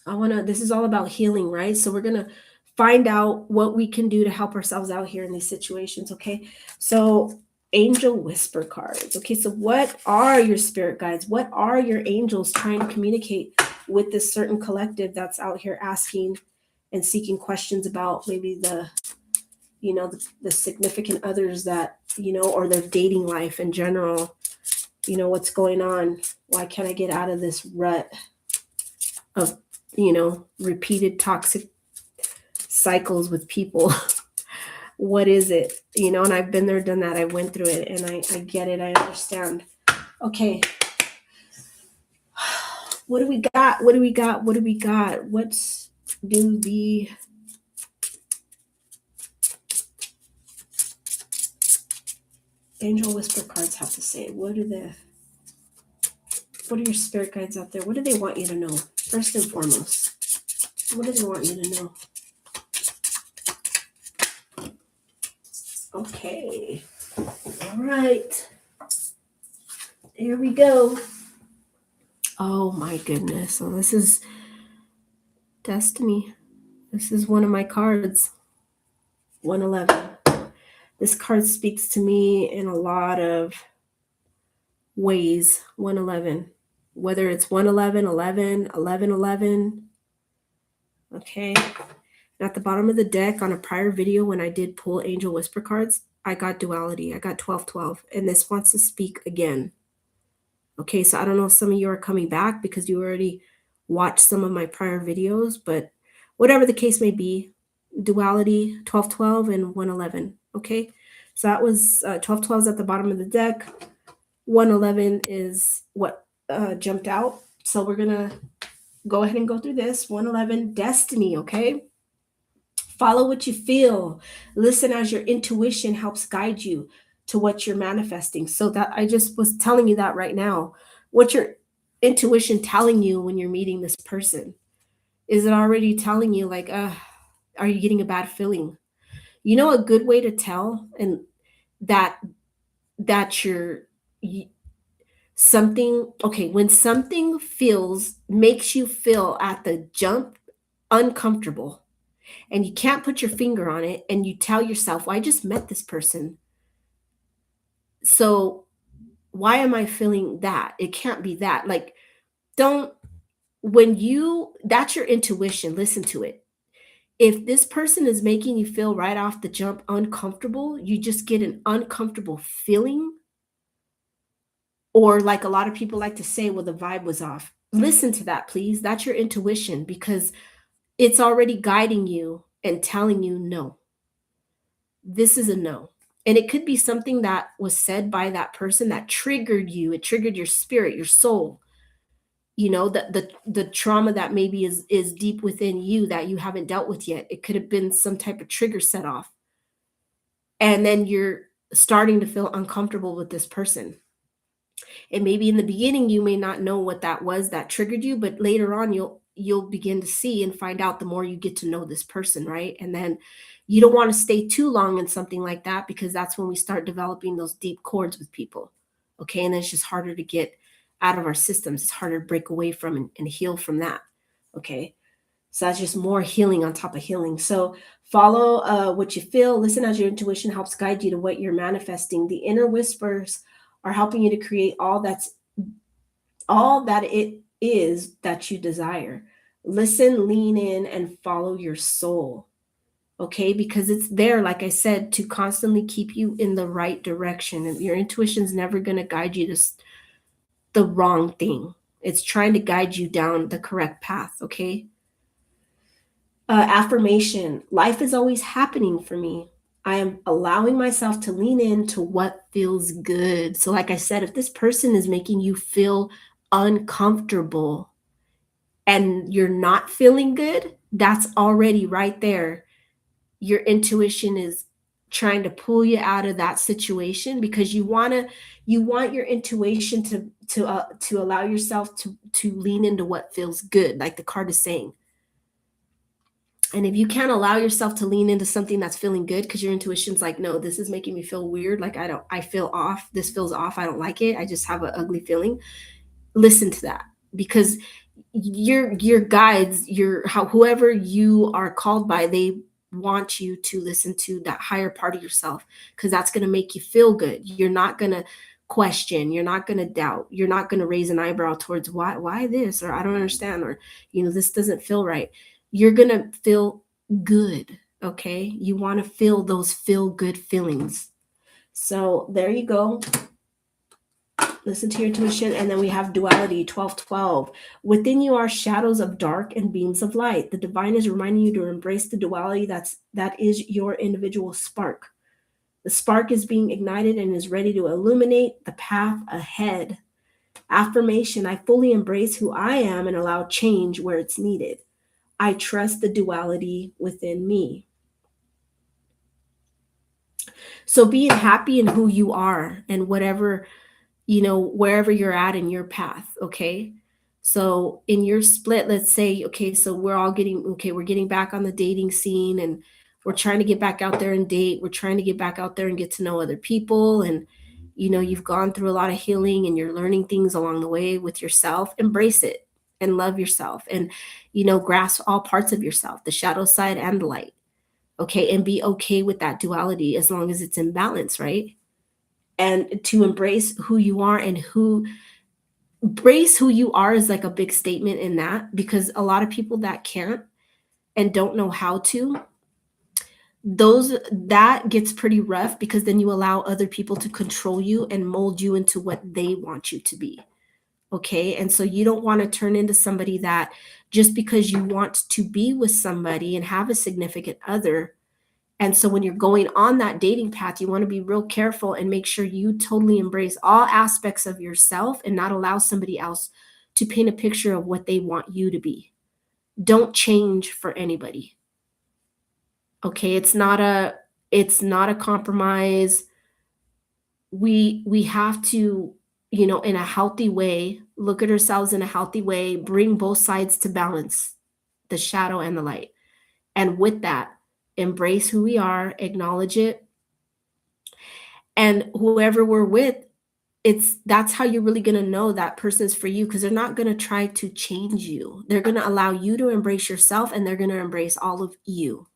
this is all about healing, right? So we're going to find out what we can do to help ourselves out here in these situations, okay? So angel whisper cards. Okay, so what are your spirit guides? What are your angels trying to communicate with this certain collective that's out here asking and seeking questions about maybe the significant others that, or their dating life in general? What's going on? Why can't I get out of this rut of, repeated toxic cycles with people? What is it? And I've been there, done that. I went through it, and I get it. I understand. Okay. What do we got? What do we got? What do we got? What do the angel whisper cards have to say? What are your spirit guides out there? What do they want you to know? First and foremost, what do they want you to know? Okay. All right. Here we go. Oh my goodness. So this is Destiny. This is one of my cards. 111. This card speaks to me in a lot of ways. 111. Whether it's 111, 11, 11, 11. Okay. At the bottom of the deck on a prior video, when I did pull angel whisper cards, I got duality. I got 1212. And this wants to speak again. Okay, so I don't know if some of you are coming back because you already watched some of my prior videos, but whatever the case may be, duality, 1212 and 111. Okay, so that was 1212 is at the bottom of the deck. 111 is what jumped out. So we're going to go ahead and go through this. 111, destiny, okay? Follow what you feel. Listen as your intuition helps guide you to what you're manifesting. So that I just was telling you that right now. What's your intuition telling you when you're meeting this person? Is it already telling you like, are you getting a bad feeling? A good way to tell and that you're something, okay, when something makes you feel at the jump uncomfortable and you can't put your finger on it and you tell yourself, well, I just met this person. So why am I feeling that? It can't be that. Like, that's your intuition. Listen to it. If this person is making you feel right off the jump uncomfortable, you just get an uncomfortable feeling. Or like a lot of people like to say, well, the vibe was off. Listen to that, please. That's your intuition because it's already guiding you and telling you no. This is a no. And it could be something that was said by that person that triggered you. It triggered your spirit, your soul. the trauma that maybe is deep within you that you haven't dealt with yet. It could have been some type of trigger set off. And then you're starting to feel uncomfortable with this person. And maybe in the beginning you may not know what that was that triggered you, but later on you'll begin to see and find out the more you get to know this person, right? And then you don't want to stay too long in something like that, because that's when we start developing those deep cords with people. Okay, and then it's just harder to get out of our systems. It's harder to break away from and heal from that. Okay, so that's just more healing on top of healing. So follow what you feel. Listen as your intuition helps guide you to what you're manifesting. The inner whispers are helping you to create all that it is that you desire. Listen, lean in, and follow your soul. Okay, because it's there, like I said, to constantly keep you in the right direction. And your intuition's never going to guide you to the wrong thing. It's trying to guide you down the correct path. Okay. Affirmation: life is always happening for me. I am allowing myself to lean into what feels good. So like I said, if this person is making you feel uncomfortable and you're not feeling good, that's already right there. Your intuition is trying to pull you out of that situation, because you want your intuition to allow yourself to lean into what feels good, like the card is saying. And if you can't allow yourself to lean into something that's feeling good because your intuition's like, no, this is making me feel weird, like I feel off, this feels off, I don't like it, I just have an ugly feeling, listen to that. Because your guides, whoever you are called by, they want you to listen to that higher part of yourself, because that's going to make you feel good. You're not going to question, you're not going to doubt, you're not going to raise an eyebrow towards why this, or I don't understand, or this doesn't feel right. You're going to feel good. Okay, you want to feel those feel good feelings. So there you go. Listen to your intuition. And then we have duality, 12:12. Within you are shadows of dark and beams of light. The divine is reminding you to embrace the duality that is your individual spark. The spark is being ignited and is ready to illuminate the path ahead. Affirmation: I fully embrace who I am and allow change where it's needed. I trust the duality within me. So being happy in who you are and whatever, wherever you're at in your path. Okay. So in your split, let's say, okay, so we're getting back on the dating scene, and we're trying to get back out there and date. We're trying to get back out there and get to know other people. And, you've gone through a lot of healing and you're learning things along the way with yourself. Embrace it and love yourself, and, grasp all parts of yourself, the shadow side and the light. Okay. And be okay with that duality as long as it's in balance, right? And to embrace who you are, and embrace who you are is like a big statement in that, because a lot of people that can't and don't know how to, that gets pretty rough, because then you allow other people to control you and mold you into what they want you to be. Okay. And so you don't want to turn into somebody that, just because you want to be with somebody and have a significant other, and so when you're going on that dating path, you want to be real careful and make sure you totally embrace all aspects of yourself and not allow somebody else to paint a picture of what they want you to be. Don't change for anybody. Okay, it's not a compromise. We have to, in a healthy way, look at ourselves in a healthy way, bring both sides to balance, the shadow and the light. And with that, embrace who we are, acknowledge it. And whoever we're with, that's how you're really going to know that person's for you, because they're not going to try to change you. They're going to allow you to embrace yourself, and they're going to embrace all of you.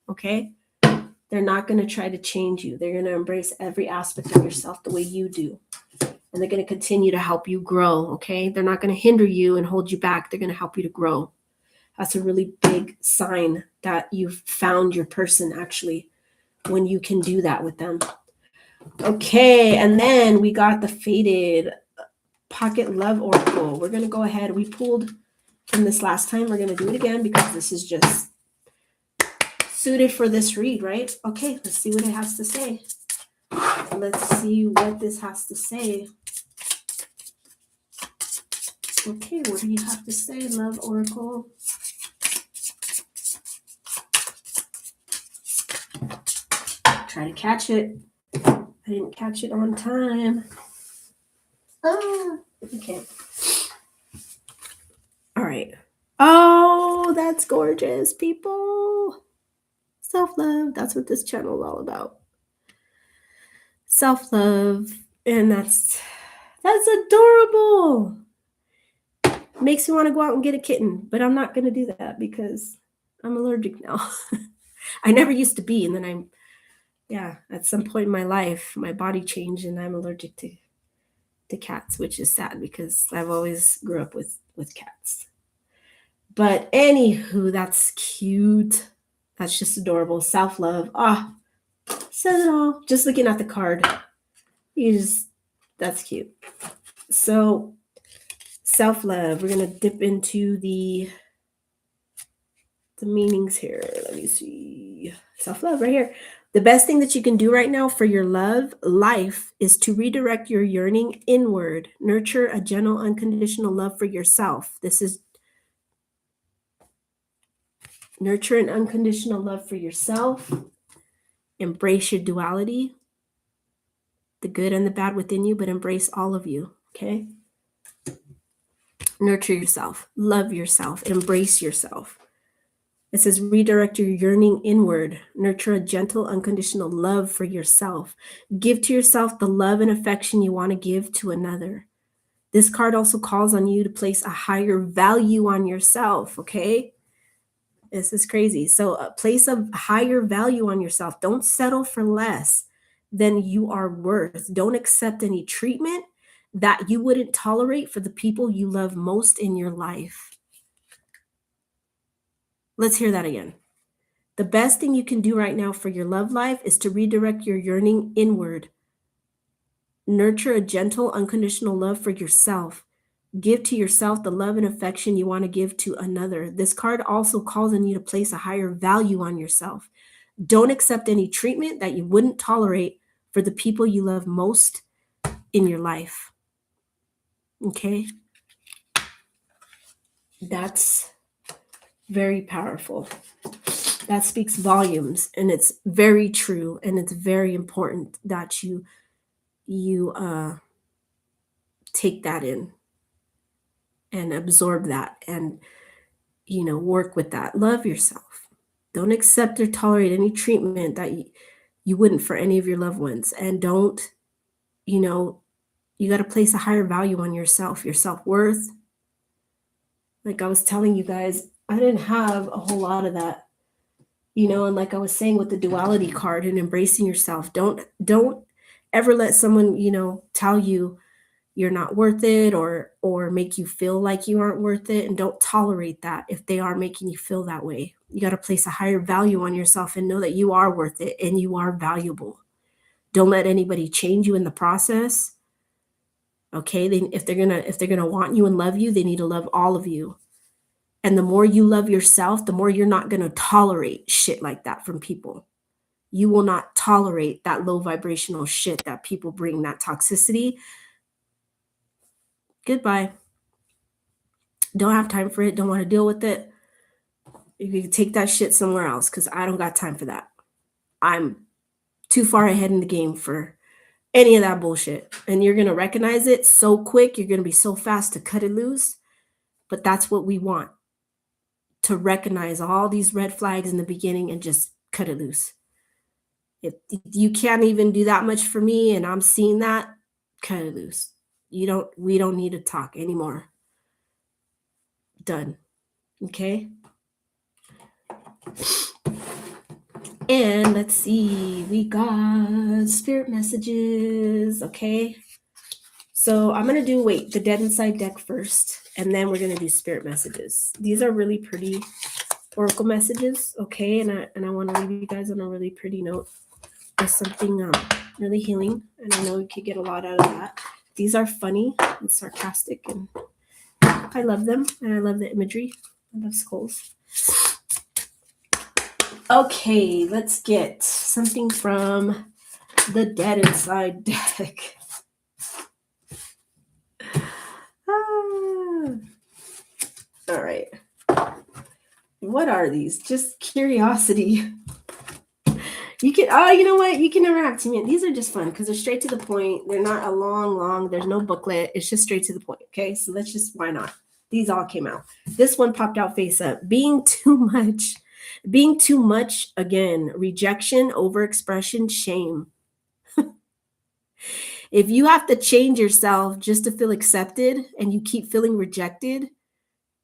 Okay? They're not going to try to change you. They're going to embrace every aspect of yourself the way you do. And they're going to continue to help you grow. Okay? They're not going to hinder you and hold you back. They're going to help you to grow. That's a really big sign that you've found your person, actually, when you can do that with them. Okay, and then we got the Faded Pocket Love Oracle. We're going to go ahead. We pulled from this last time. We're going to do it again because this is just suited for this read, right? Okay, let's see what it has to say. Let's see what this has to say. Okay, what do you have to say, Love Oracle? Try to catch it. I didn't catch it on time. Okay. All right. Oh, that's gorgeous, people. Self-love. That's what this channel is all about. Self-love. And that's adorable. Makes me want to go out and get a kitten, but I'm not going to do that because I'm allergic now. I never used to be. And then at some point in my life, my body changed and I'm allergic to cats, which is sad because I've always grew up with cats. But anywho, that's cute. That's just adorable. Self-love. Says it all. Just looking at the card. That's cute. So self-love. We're going to dip into the meanings here. Let me see. Self-love right here. The best thing that you can do right now for your life is to redirect your yearning inward. Nurture a gentle, unconditional love for yourself. This is nurture an unconditional love for yourself. Embrace your duality, the good and the bad within you, but embrace all of you, okay? Nurture yourself. Love yourself. Embrace yourself. It says redirect your yearning inward. Nurture a gentle, unconditional love for yourself. Give to yourself the love and affection you want to give to another. This card also calls on you to place a higher value on yourself, okay? This is crazy. So place a higher value on yourself. Don't settle for less than you are worth. Don't accept any treatment that you wouldn't tolerate for the people you love most in your life. Let's hear that again. The best thing you can do right now for your love life is to redirect your yearning inward. Nurture a gentle, unconditional love for yourself. Give to yourself the love and affection you want to give to another. This card also calls on you to place a higher value on yourself. Don't accept any treatment that you wouldn't tolerate for the people you love most in your life. Okay? That's very powerful. That speaks volumes, and it's very true, and it's very important that you take that in and absorb that and work with that. Love yourself. Don't accept or tolerate any treatment that you wouldn't for any of your loved ones. And don't, you got to place a higher value on yourself, your self-worth. Like I was telling you guys, I didn't have a whole lot of that, and like I was saying with the duality card and embracing yourself, don't ever let someone, tell you you're not worth it or make you feel like you aren't worth it. And don't tolerate that if they are making you feel that way. You got to place a higher value on yourself and know that you are worth it and you are valuable. Don't let anybody change you in the process. Okay. If they're going to want you and love you, they need to love all of you. And the more you love yourself, the more you're not going to tolerate shit like that from people. You will not tolerate that low vibrational shit that people bring, that toxicity. Goodbye. Don't have time for it. Don't want to deal with it. You can take that shit somewhere else because I don't got time for that. I'm too far ahead in the game for any of that bullshit. And you're going to recognize it so quick. You're going to be so fast to cut it loose. But that's what we want. To recognize all these red flags in the beginning and just cut it loose. If you can't even do that much for me and I'm seeing that, cut it loose. We don't need to talk anymore. Done. Okay? And let's see, we got spirit messages. Okay. So I'm going to do, the Dead Inside deck first, and then we're going to do spirit messages. These are really pretty oracle messages. Okay. And I want to leave you guys on a really pretty note with something really healing. And I know you could get a lot out of that. These are funny and sarcastic, and I love them. And I love the imagery. I love skulls. Okay, let's get something from the Dead Inside deck. All right. What are these? Just curiosity. You can, oh, you know what? You can interact to me. These are just fun because they're straight to the point. They're not a long, there's no booklet. It's just straight to the point. Okay. So let's just, why not? These all came out. This one popped out face up. Being too much, again, rejection, overexpression, shame. If you have to change yourself just to feel accepted and you keep feeling rejected,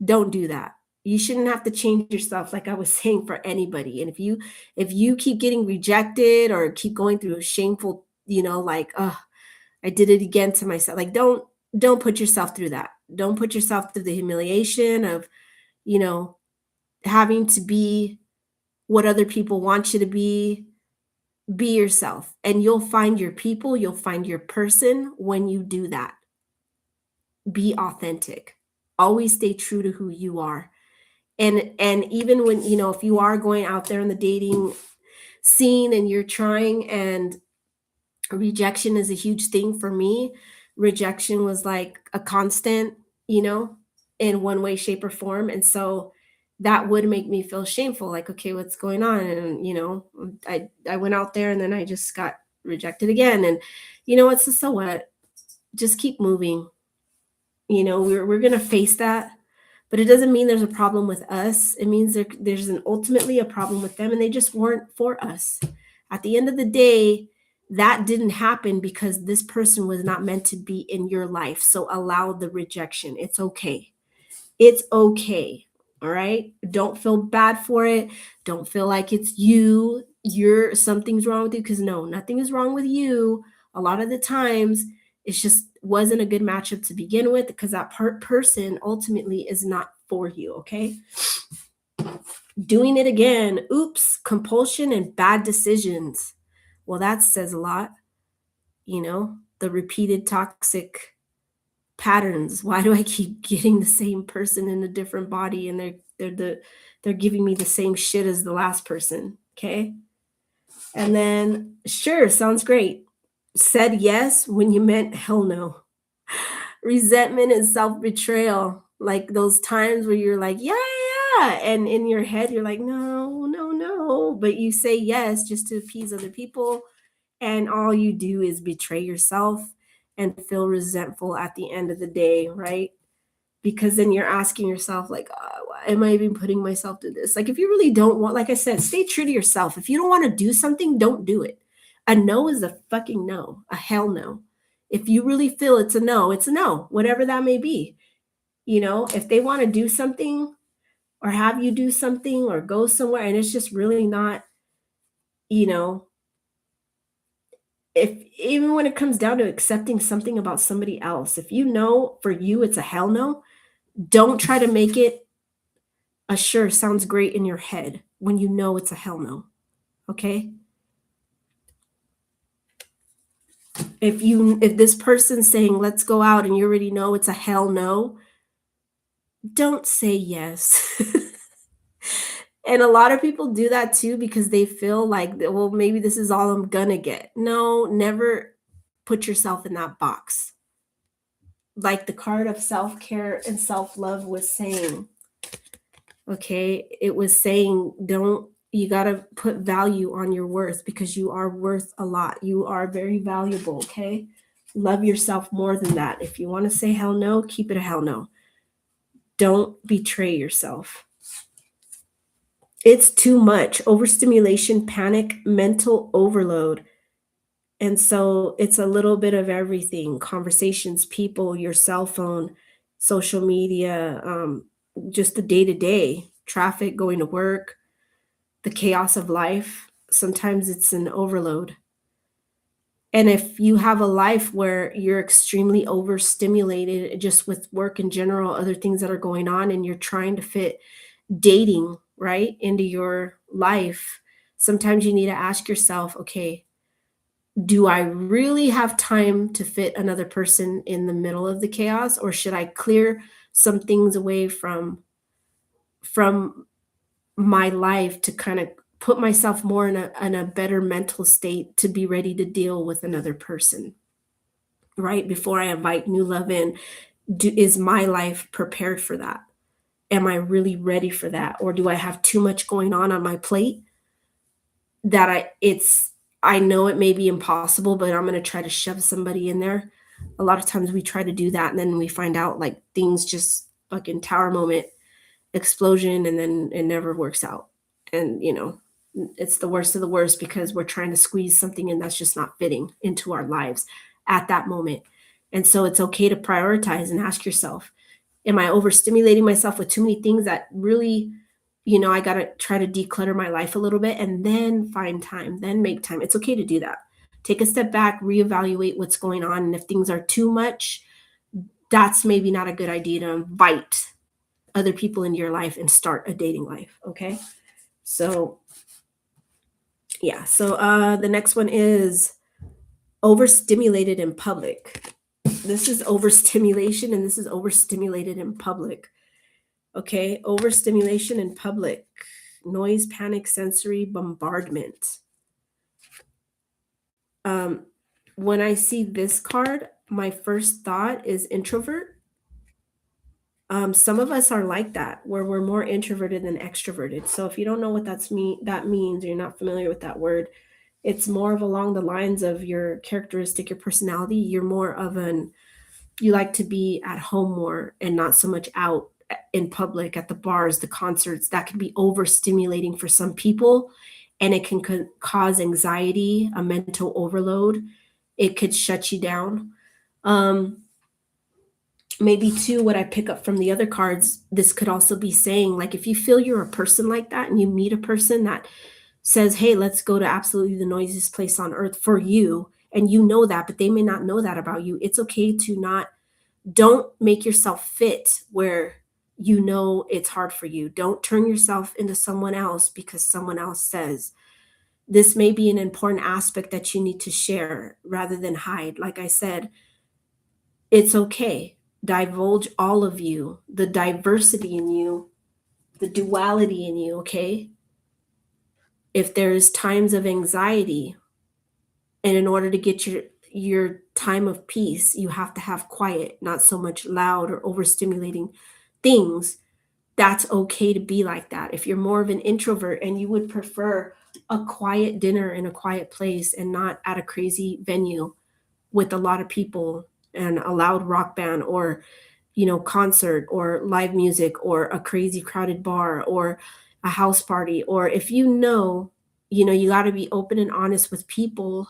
don't do that. You shouldn't have to change yourself, like I was saying, for anybody. And if you keep getting rejected or keep going through a shameful, like, oh, I did it again to myself. Like, don't put yourself through that. Don't put yourself through the humiliation of, having to be what other people want you to be. Be yourself, and you'll find your people, you'll find your person when you do that. Be authentic. Always stay true to who you are. And even when, if you are going out there in the dating scene and you're trying, and rejection is a huge thing for me. Rejection was like a constant, in one way, shape, or form. And so that would make me feel shameful, like, okay, what's going on? And I went out there and then I just got rejected again. And what's the so what? Just keep moving. We're gonna face that, but it doesn't mean there's a problem with us. It means there's ultimately a problem with them, and they just weren't for us. At the end of the day, that didn't happen because this person was not meant to be in your life. So allow the rejection. It's okay. It's okay. All right. Don't feel bad for it. Don't feel like it's something's wrong with you, because no, nothing is wrong with you. A lot of the times it's just wasn't a good matchup to begin with, because that person ultimately is not for you. Okay. Doing it again. Oops. Compulsion and bad decisions. Well, that says a lot. The repeated toxic patterns. Why do I keep getting the same person in a different body, and they're giving me the same shit as the last person? Okay. And then, sure, sounds great. Said yes when you meant hell no. Resentment and self-betrayal, like those times where you're like, yeah, and in your head you're like, no, but you say yes just to appease other people, and all you do is betray yourself and feel resentful at the end of the day, right? Because then you're asking yourself, like, why am I even putting myself through this? Like, if you really don't want, like I said, stay true to yourself. If you don't want to do something, don't do it. A no is a fucking no, a hell no. If you really feel it's a no, whatever that may be. If they want to do something or have you do something or go somewhere and it's just really not, if even when it comes down to accepting something about somebody else, if for you it's a hell no, don't try to make it a sure sounds great in your head when it's a hell no. Okay? If this person's saying let's go out and you already know it's a hell no, don't say yes. And a lot of people do that too because they feel like, well, maybe this is all I'm gonna get. No, never put yourself in that box. Like the card of self-care and self-love was saying, okay, it was saying, you got to put value on your worth, because you are worth a lot. You are very valuable. Okay. Love yourself more than that. If you want to say hell no, keep it a hell no. Don't betray yourself. It's too much. Overstimulation, panic, mental overload. And so it's a little bit of everything: conversations, people, your cell phone, social media, just the day-to-day traffic, going to work, the chaos of life. Sometimes it's an overload. And if you have a life where you're extremely overstimulated just with work in general, other things that are going on, and you're trying to fit dating right into your life, sometimes you need to ask yourself, okay, do I really have time to fit another person in the middle of the chaos, or should I clear some things away from my life to kind of put myself more in a better mental state to be ready to deal with another person, right? Before I invite new love in, is my life prepared for that? Am I really ready for that? Or do I have too much going on my plate that I know it may be impossible, but I'm going to try to shove somebody in there. A lot of times we try to do that and then we find out like things just fucking tower moment explosion and then it never works out. And it's the worst of the worst because we're trying to squeeze something in that's just not fitting into our lives at that moment. And so it's okay to prioritize and ask yourself, am I overstimulating myself with too many things that really, I got to try to declutter my life a little bit and then find time, then make time. It's okay to do that. Take a step back, reevaluate what's going on. And if things are too much, that's maybe not a good idea to invite other people into your life and start a dating life. Okay. So, yeah. So, the next one is overstimulated in public. This is overstimulation and this is overstimulated in public. Okay, overstimulation in public, noise, panic, sensory bombardment. When I see this card, my first thought is introvert. Some of us are like that, where we're more introverted than extroverted. So if you don't know what that means, or you're not familiar with that word, it's more of along the lines of your characteristic, your personality. You're more of you like to be at home more and not so much out in public at the bars, the concerts. That can be overstimulating for some people and it can cause anxiety, a mental overload. It could shut you down. Maybe too, what I pick up from the other cards, this could also be saying, like, if you feel you're a person like that and you meet a person that says, hey, let's go to absolutely the noisiest place on earth for you, and you know that, but they may not know that about you, it's okay to not, don't make yourself fit where it's hard for you. Don't turn yourself into someone else because someone else says. This may be an important aspect that you need to share rather than hide. Like I said, it's okay. Divulge all of you, the diversity in you, the duality in you, okay? If there's times of anxiety, and in order to get your time of peace, you have to have quiet, not so much loud or overstimulating things. That's okay to be like that. If you're more of an introvert and you would prefer a quiet dinner in a quiet place and not at a crazy venue with a lot of people and a loud rock band or concert or live music or a crazy crowded bar or a house party, or if you got to be open and honest with people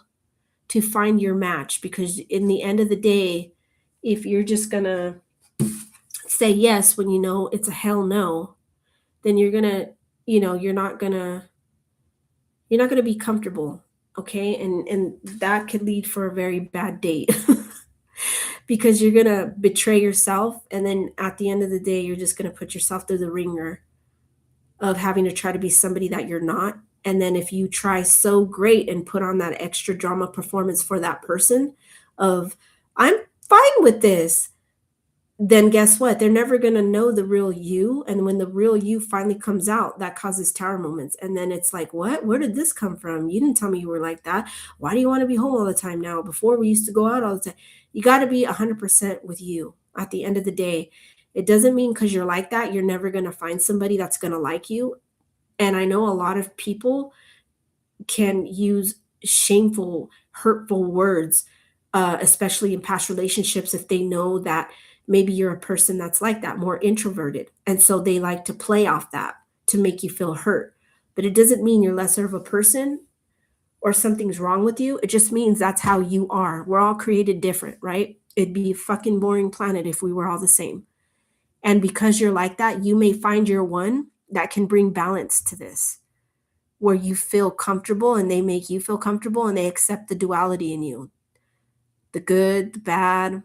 to find your match, because in the end of the day, if you're just gonna say yes when it's a hell no, then you're not gonna be comfortable, okay? And that could lead for a very bad date because you're gonna betray yourself, and then at the end of the day, you're just gonna put yourself through the ringer of having to try to be somebody that you're not. And then if you try so great and put on that extra drama performance for that person of, I'm fine with this, then guess what? They're never going to know the real you. And when the real you finally comes out, that causes tower moments. And then it's like, what? Where did this come from? You didn't tell me you were like that. Why do you want to be home all the time now? Before we used to go out all the time. You got to be 100% with you at the end of the day. It doesn't mean because you're like that, you're never going to find somebody that's going to like you. And I know a lot of people can use shameful, hurtful words, especially in past relationships, if they know that maybe you're a person that's like that, more introverted. And so they like to play off that to make you feel hurt. But it doesn't mean you're lesser of a person or something's wrong with you. It just means that's how you are. We're all created different, right? It'd be a fucking boring planet if we were all the same. And because you're like that, you may find your one that can bring balance to this, where you feel comfortable and they make you feel comfortable and they accept the duality in you, the good, the bad,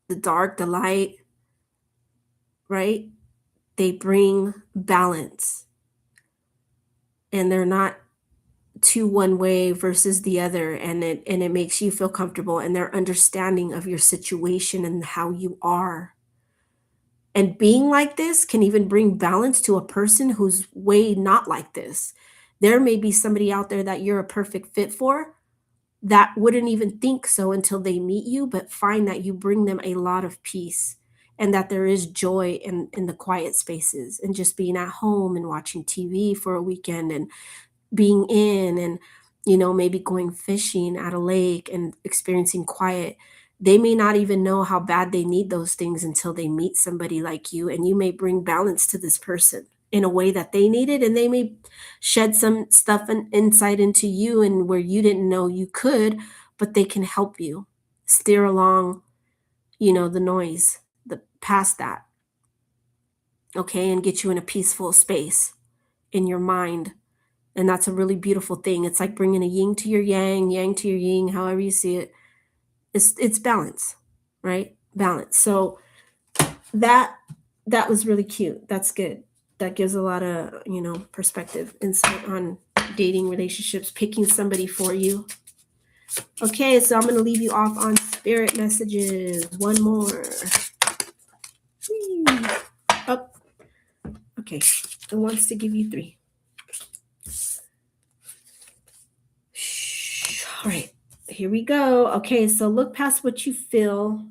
the dark, the light, right? They bring balance and they're not too one way versus the other, and it makes you feel comfortable, and they're understanding of your situation and how you are. And being like this can even bring balance to a person who's way not like this. There may be somebody out there that you're a perfect fit for that wouldn't even think so until they meet you, but find that you bring them a lot of peace and that there is joy in the quiet spaces and just being at home and watching TV for a weekend and being in and maybe going fishing at a lake and experiencing quiet. They may not even know how bad they need those things until they meet somebody like you, and you may bring balance to this person in a way that they needed, and they may shed some stuff and insight into you and where you didn't know you could, but they can help you steer along, the noise, the past that, okay, and get you in a peaceful space in your mind. And that's a really beautiful thing. It's like bringing a yin to your yang to your yin, however you see it. It's balance, right? Balance. So that that was really cute. That's good. That gives a lot of, perspective, insight on dating, relationships, picking somebody for you. Okay, so I'm going to leave you off on spirit messages. One more. Whee. Up. Okay, it wants to give you 3. All right, here we go. Okay, so look past what you feel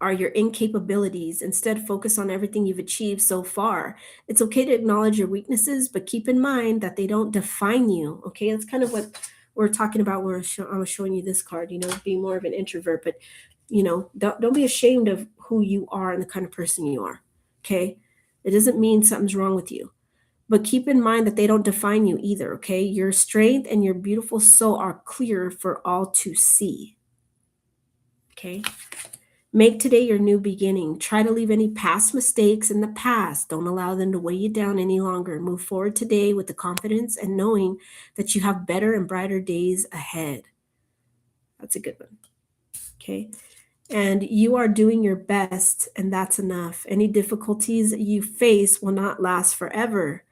are your incapabilities. Instead, focus on everything you've achieved so far. It's okay to acknowledge your weaknesses, but keep in mind that they don't define you. Okay, that's kind of what we're talking about where I was showing you this card, being more of an introvert, but don't be ashamed of who you are and the kind of person you are. Okay, it doesn't mean something's wrong with you. But keep in mind that they don't define you either, okay? Your strength and your beautiful soul are clear for all to see. Okay? Make today your new beginning. Try to leave any past mistakes in the past. Don't allow them to weigh you down any longer. Move forward today with the confidence and knowing that you have better and brighter days ahead. That's a good one. Okay? And you are doing your best, and that's enough. Any difficulties you face will not last forever.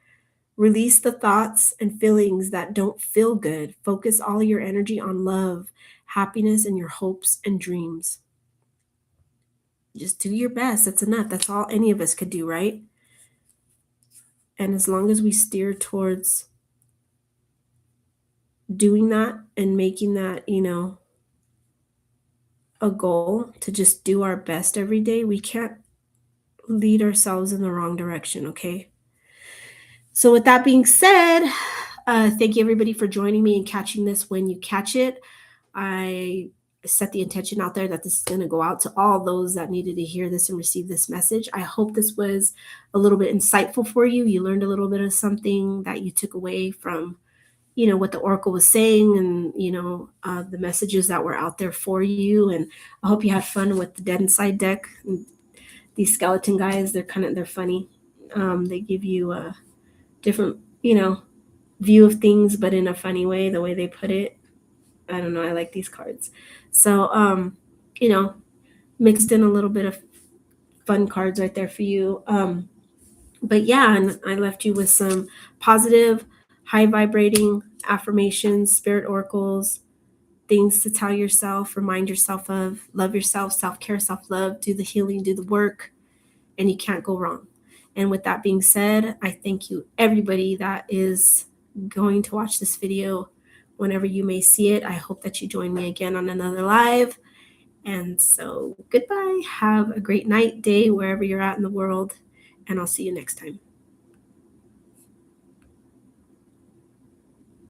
Release the thoughts and feelings that don't feel good. Focus all your energy on love, happiness, and your hopes and dreams. Just do your best. That's enough. That's all any of us could do, right? And as long as we steer towards doing that and making that, a goal to just do our best every day, we can't lead ourselves in the wrong direction, okay? So with that being said, thank you everybody for joining me and catching this when you catch it. I set the intention out there that this is going to go out to all those that needed to hear this and receive this message. I hope this was a little bit insightful for you. You learned a little bit of something that you took away from, what the Oracle was saying and, the messages that were out there for you. And I hope you had fun with the Dead Inside deck. These skeleton guys, they're funny. They give you a different, view of things, but in a funny way, the way they put it. I don't know. I like these cards. So, mixed in a little bit of fun cards right there for you. But yeah, and I left you with some positive, high vibrating affirmations, spirit oracles, things to tell yourself, remind yourself of, love yourself, self-care, self-love, do the healing, do the work, and you can't go wrong. And with that being said, I thank you everybody that is going to watch this video whenever you may see it. I hope that you join me again on another live. And so goodbye. Have a great night, day, wherever you're at in the world. And I'll see you next time.